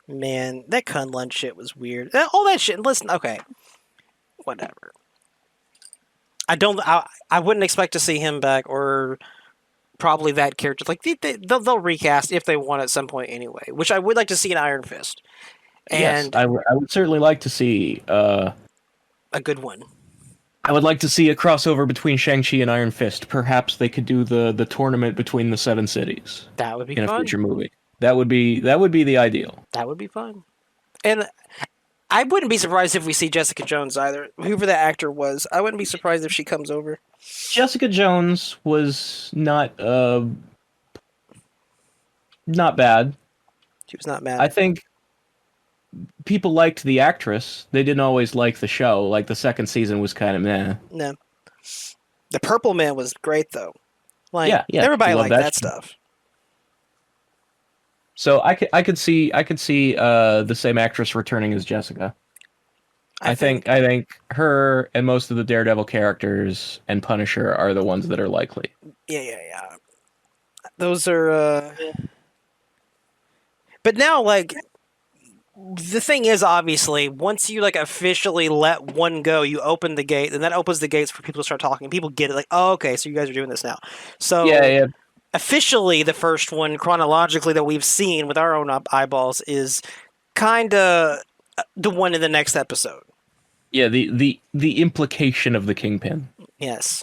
Man, that Kunlun shit was weird. All that shit. Listen, okay. Whatever. I wouldn't expect to see him back or probably that character. Like they'll recast if they want at some point anyway, which I would like to see in Iron Fist. Yes, And I would certainly like to see a good one. I would like to see a crossover between Shang-Chi and Iron Fist. Perhaps they could do the tournament between the seven cities That would be in a fun. future movie. That would be the ideal. That would be fun. And I wouldn't be surprised if we see Jessica Jones either. Whoever that actor was, I wouldn't be surprised if she comes over. Jessica Jones was not bad. She was not mad. I think people liked the actress. They didn't always like the show. Like the second season was kind of meh. No. The Purple Man was great though. Like Yeah, everybody love liked that show. stuff. So I could see the same actress returning as Jessica. I think her and most of the Daredevil characters and Punisher are the ones that are likely. Yeah. Those are But now like the thing is obviously once you like officially let one go, you open the gate and that opens the gates for people to start talking. People get it like, "Oh, okay, so you guys are doing this now." So Yeah. officially the first one chronologically that we've seen with our own eyeballs is kind of the one in the next episode. Yeah, the implication of the Kingpin. Yes.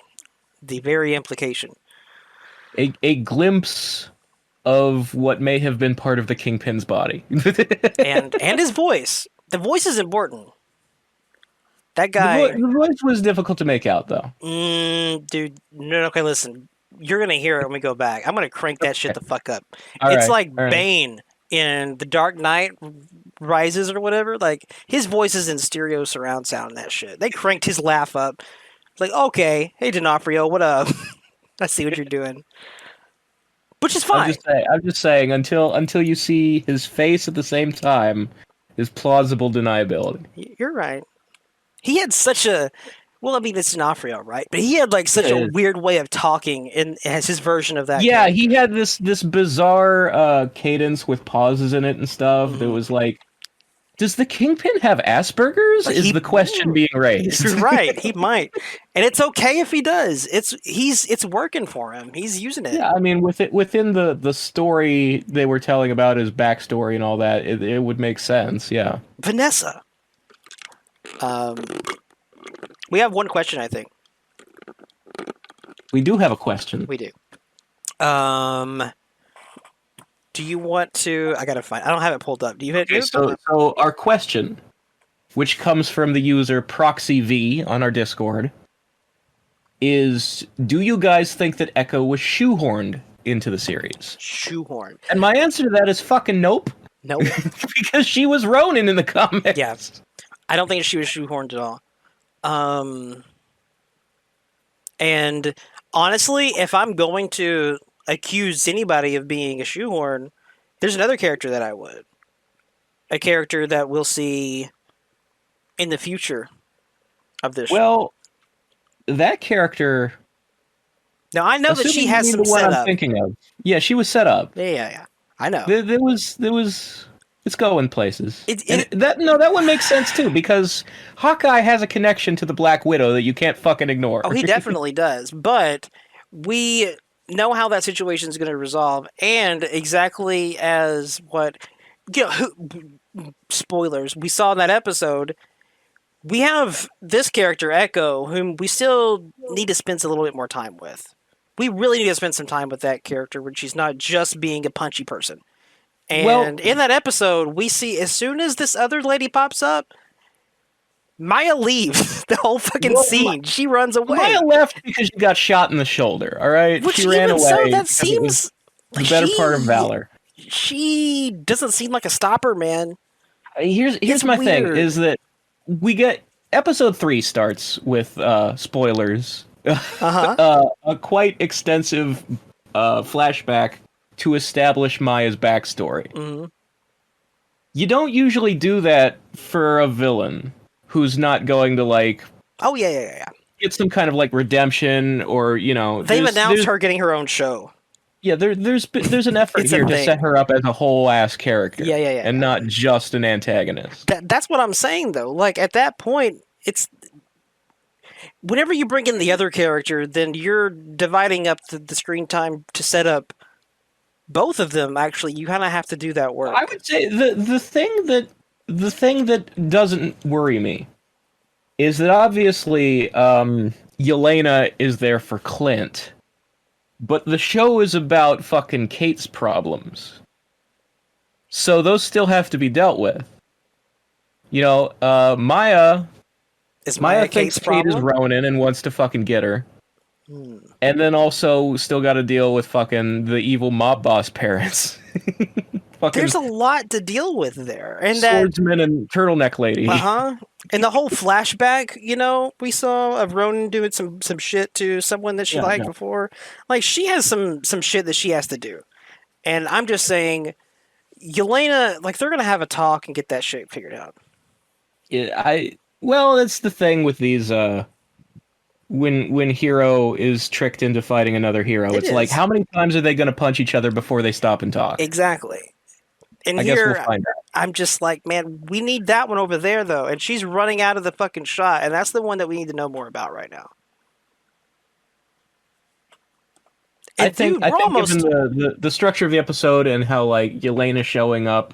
The very implication. A glimpse of what may have been part of the Kingpin's body. And his voice. The voice is important. That guy. The voice was difficult to make out, though. Dude. No, okay, listen. You're gonna hear it when we go back. I'm gonna crank that shit the fuck up. All It's right, like all right. Bane in The Dark Knight Rises or whatever. Like his voice is in stereo surround sound and that shit. They cranked his laugh up. It's like, okay, hey D'Onofrio, what up? I see what you're doing. Which is fine. I'm just saying until you see his face at the same time is plausible deniability. You're right. He had such a well, I mean, it's D'Onofrio, right? But he had like such a weird way of talking in as his version of that. Yeah, character. he had this bizarre cadence with pauses in it and stuff. That was like, does the Kingpin have Asperger's? Is the question being raised? You're right. He might, and it's okay if he does. It's working for him. He's using it. Yeah, I mean, within the story they were telling about his backstory and all that, it would make sense. Yeah. Vanessa. We have one question, I think. We do have a question. We do. Do you want to? I gotta find. I don't have it pulled up. Do you have Okay, it? pulled up? so our question, which comes from the user ProxyV on our Discord, is: do you guys think that Echo was shoehorned into the series? Shoehorn. And my answer to that is fucking nope. Nope. Because she was Ronin in the comics. Yeah. I don't think she was shoehorned at all. Um, and honestly, if I'm going to accuse anybody of being a shoehorn, there's another character that I would. A character that we'll see in the future of this show. Well, that character, Now I know that she assuming you has mean some the one I'm setup. thinking of, yeah, she was set up. Yeah, yeah, yeah. I know. There was it's going places. It And it that one makes sense too because Hawkeye has a connection to the Black Widow that you can't fucking ignore. Oh, he definitely does. But we know how that situation is going to resolve, and exactly as what spoilers we saw in that episode. We have this character Echo, whom we still need to spend a little bit more time with. We really need to spend some time with that character when she's not just being a punchy person. Well, And in that episode, we see as soon as this other lady pops up, Maya leaves the whole fucking well, scene. She runs Maya away. left because she got shot in the shoulder. All right, Which she ran even so, away that because it was seems the like better part of she valor. she doesn't seem like a stopper, man. Here's It's my thing: weird. is that we get episode 3 starts with spoilers, Uh huh. a quite extensive flashback to establish Maya's backstory. Hmm. You don't usually do that for a villain who's not going to like Oh yeah, yeah, yeah, yeah. get some kind of like redemption or They've announced there's her getting her own show. yeah there's an effort It's a here to set thing. her up as a whole ass character Yeah, yeah, yeah, and yeah. not just an antagonist. That's what I'm saying though. Like at that point, it's whenever you bring in the other character, then you're dividing up the screen time to set up both of them. Actually, you kind of have to do that I work. would say the thing that doesn't worry me is that obviously Yelena is there for Clint, but the show is about fucking Kate's problems. So those still have to be dealt with. Maya Is Maya Maya thinks Kate's Kate is problem? Ronin and wants to fucking get her. Hmm. And then also still got to deal with fucking the evil mob boss parents. Fucking There's a lot to deal with there, and that swordsman and turtleneck lady. uh huh. And the whole flashback, we saw of Ronan doing some shit to someone that she Yeah, liked yeah. before. Like she has some shit that she has to do, and I'm just saying, Yelena, like they're gonna have a talk and get that shit figured out. Well, that's the thing with these when hero is tricked into fighting another hero. It It's like is how many times are they going to punch each other before they stop and talk? exactly. And I guess we'll here, find out. I'm just like, man, we need that one over there though, and she's running out of the fucking shot, and that's the one that we need to know more about right now. I And think dude, I we're think given almost the structure of the episode and how like Yelena showing up,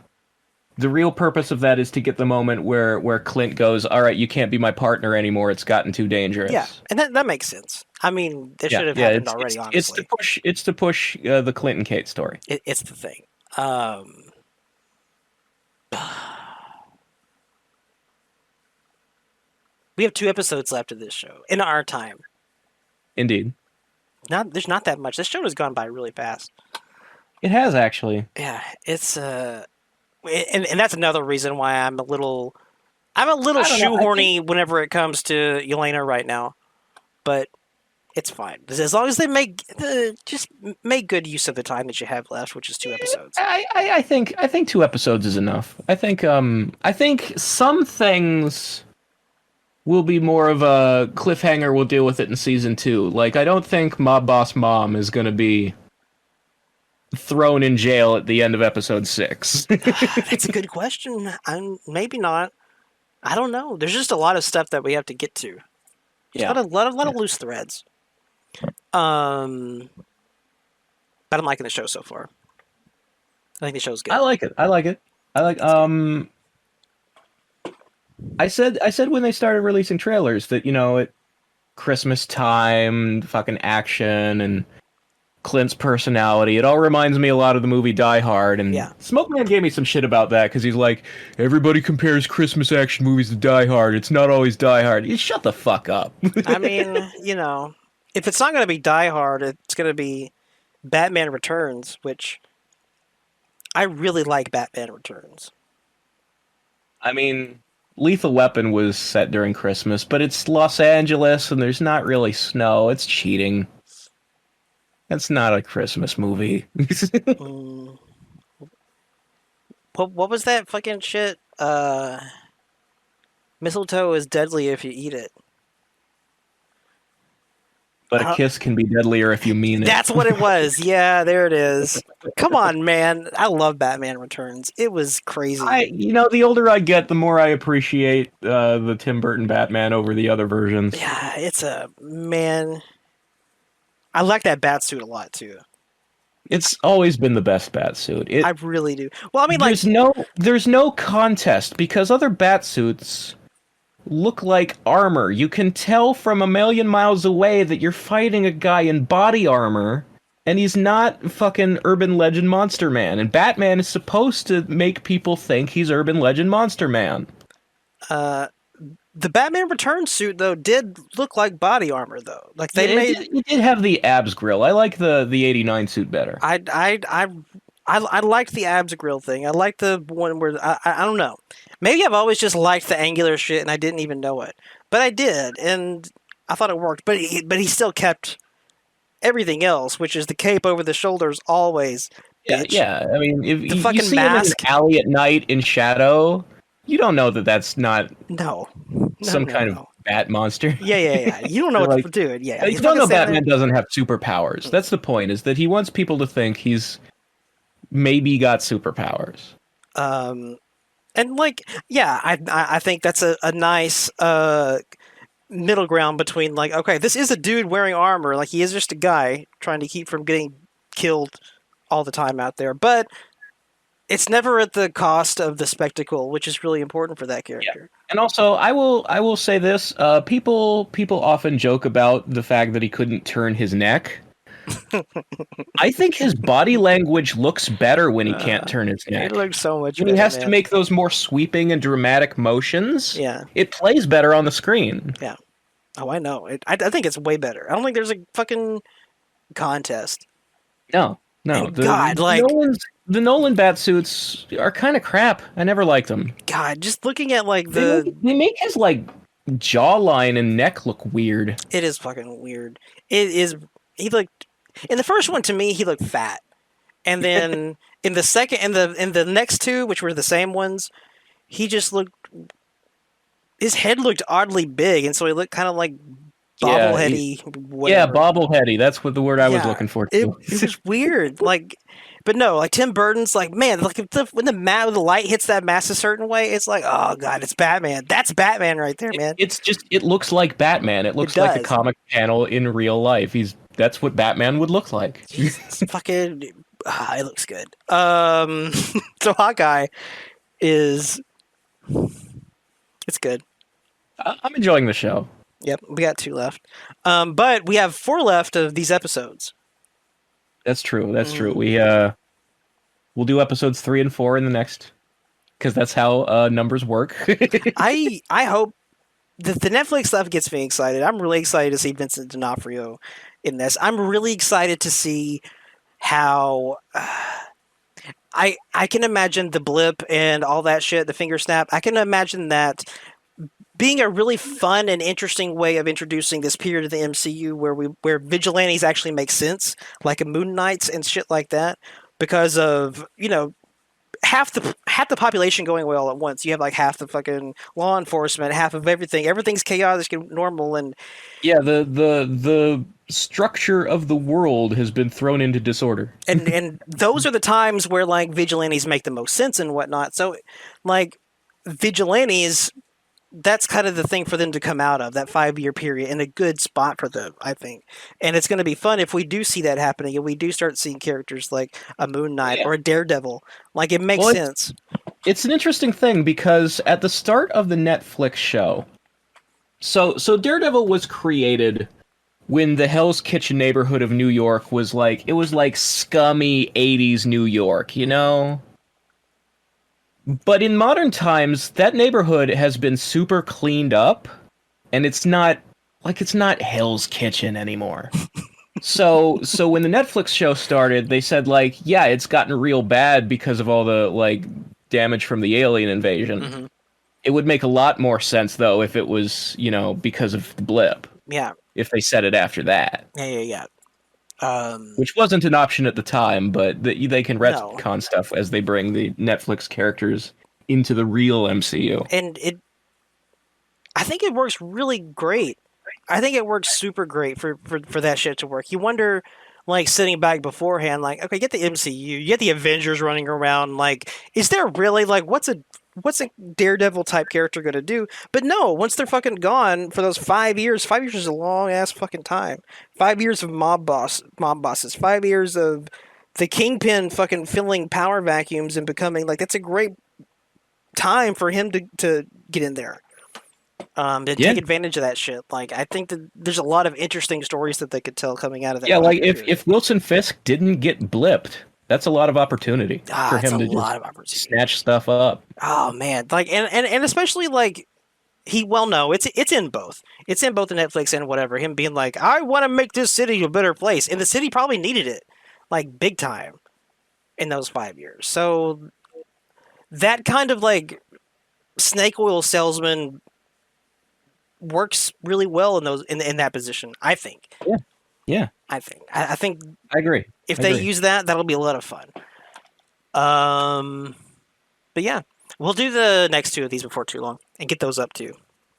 the real purpose of that is to get the moment where Clint goes, "All right, you can't be my partner anymore. It's gotten too yeah, dangerous." and that makes sense. I mean, this Yeah, should have yeah. happened It's already, it's it's to honestly. push the Clint and Kate story. It's the thing. Um, we have 2 episodes left of this show in our time. Indeed, There's not that much. This show has gone by really fast. it has actually. Yeah, it's and that's another reason why I'm a little I don't know. I think shoehorny whenever it comes to Yelena right now. But it's fine as long as they just make good use of the time that you have left, which is 2 episodes. I think 2 episodes is enough. I think some things will be more of a cliffhanger. We'll deal with it in season 2. Like I don't think Mob Boss Mom is going to be thrown in jail at the end of episode 6. That's a good question. I'm maybe not. I don't know. There's just a lot of stuff that we have to get to. There's Yeah. a lot of loose threads. Um, but I'm liking the show so far. I think the show's good. I like it. I like it. I like I said when they started releasing trailers that at Christmas time, fucking action and Clint's personality, it all reminds me a lot of the movie Die Hard. And Yeah. Smoke Man gave me some shit about that because he's like, everybody compares Christmas action movies to Die Hard. It's not always Die Hard. You shut the fuck up. I mean, if it's not going to be Die Hard, it's going to be Batman Returns, which I really like Batman Returns. I mean, Lethal Weapon was set during Christmas, but it's Los Angeles and there's not really snow. It's cheating. That's not a Christmas movie. Mm, what was that fucking shit? Mistletoe is deadly if you eat it. But a Uh, kiss can be deadlier if you mean it. that's what it was. Yeah, there it is. Come on, man. I love Batman Returns. It was crazy. The older I get, the more I appreciate the Tim Burton Batman over the other versions. Yeah, it's a man. I like that bat suit a lot too. It's always been the best Batsuit. I really do. Well, I mean, like, There's no contest because other Batsuits look like armor. You can tell from a million miles away that you're fighting a guy in body armor, and he's not fucking Urban Legend Monster Man. And Batman is supposed to make people think he's Urban Legend Monster Man. uh, the Batman Returns suit though did look like body armor though. Like It did have the abs grill. I like the '89 suit better. I liked the abs grill thing. I liked the one where I don't know. Maybe I've always just liked the angular shit and I didn't even know it, but I did, and I thought it worked. But he still kept everything else, which is the cape over the shoulders always. Yeah, Bitch. yeah. I mean, if The you fucking see him in an mask. alley at night in shadow, you don't know that that's not No, some no, kind of no. bat monster. Yeah. You don't know You're what like, to do. Yeah, you he's don't fucking know standing Batman doesn't have superpowers. That's the point, is that he wants people to think he's maybe got superpowers. there. And like, yeah, I think that's a nice middle ground between like, okay, this is a dude wearing armor, like he is just a guy trying to keep from getting killed all the time out there, but it's never at the cost of the spectacle, which is really important for that Yeah. character. And also, I will say this: people often joke about the fact that he couldn't turn his neck. I think his body language looks better when he can't turn his It neck. looks so much When he better, has to man. make those more sweeping and dramatic motions, Yeah, it plays better on the screen. yeah. Oh, I know. I think it's way better. I don't think there's a fucking contest. No, no. And God, like, The Nolan Batsuits are kind of crap. I never liked them. God, just looking at like They make his like jawline and neck look weird. it is fucking weird. It is. He looked in the first one to me. He looked fat, and then in the second, in the next two, which were the same ones, he just looked. His head looked oddly big, and so he looked kind of like Yeah, bobbleheady. yeah, Whatever. bobbleheady. That's what the word I was Yeah, looking for it too. it was weird. Like, but no, like Tim Burton's like, man, like if when the light hits that mask a certain way, it's like, oh god, it's Batman. That's Batman right there, man. It looks like Batman. It looks like a does. comic panel in real life. That's what Batman would look like. It's fucking. It looks good. So Hawkeye is. It's good. I'm enjoying the show. Yep, we got 2 left. But we have 4 left of these episodes. That's true. That's true. We'll do episodes 3 and 4 in the next, because that's how numbers work. I hope the Netflix stuff gets me excited. I'm really excited to see Vincent D'Onofrio in this. I'm really excited to see how I can imagine the blip and all that shit, the finger snap. I can imagine that being a really fun and interesting way of introducing this period of the MCU where vigilantes actually make sense, like a Moon Knights and shit like that, because of half the population going away all at once. You have like half the fucking law enforcement, half of everything. Everything's chaotic and normal, and Yeah, the structure of the world has been thrown into disorder. and those are the times where like vigilantes make the most sense and whatnot. So like vigilantes, that's kind of the thing for them to come out of that 5-year period in a good spot for them, I think. And it's going to be fun if we do see that happening and we do start seeing characters like a Moon Knight or a Daredevil. Like it makes sense. It's an interesting thing because at the start of the Netflix show, so Daredevil was created when the Hell's Kitchen neighborhood of New York was like scummy 80s New York, you know? But in modern times, that neighborhood has been super cleaned up, and it's not Hell's Kitchen anymore. So when the Netflix show started, they said like, yeah, it's gotten real bad because of all the like damage from the alien invasion. Mm-hmm. It would make a lot more sense though if it was, because of the blip. Yeah, If they said it after that, yeah. which wasn't an option at the time, but they can No, retcon stuff as they bring the Netflix characters into the real MCU. and I think it works really great. I think it works super great for that shit to work. You wonder, like, sitting back beforehand, like, okay, get the MCU, you get the Avengers running around, like, is there really, like, what's a Daredevil type character gonna do? But no, once they're fucking gone for those 5 years, 5 years is a long ass fucking time. 5 years of mob bosses, 5 years of the Kingpin fucking filling power vacuums and becoming like that's a great time for him to get in there. To Yeah, take advantage of that shit. Like I think that there's a lot of interesting stories that they could tell coming out of that yeah. Like 5 year if period. if Wilson Fisk didn't get blipped, that's a lot of opportunity for It's a him to just lot of opportunity. snatch stuff up. Oh man, like and especially like no, it's in both. It's in both the Netflix and whatever. Him being like, I want to make this city a better place, and the city probably needed it, like big time, in those 5 years. So that kind of like snake oil salesman works really well in those in that position. I think. Yeah, yeah. I think I agree. if I they agree. use that, that'll be a lot of fun. Um, but yeah, we'll do the next two of these before too long and get those up too.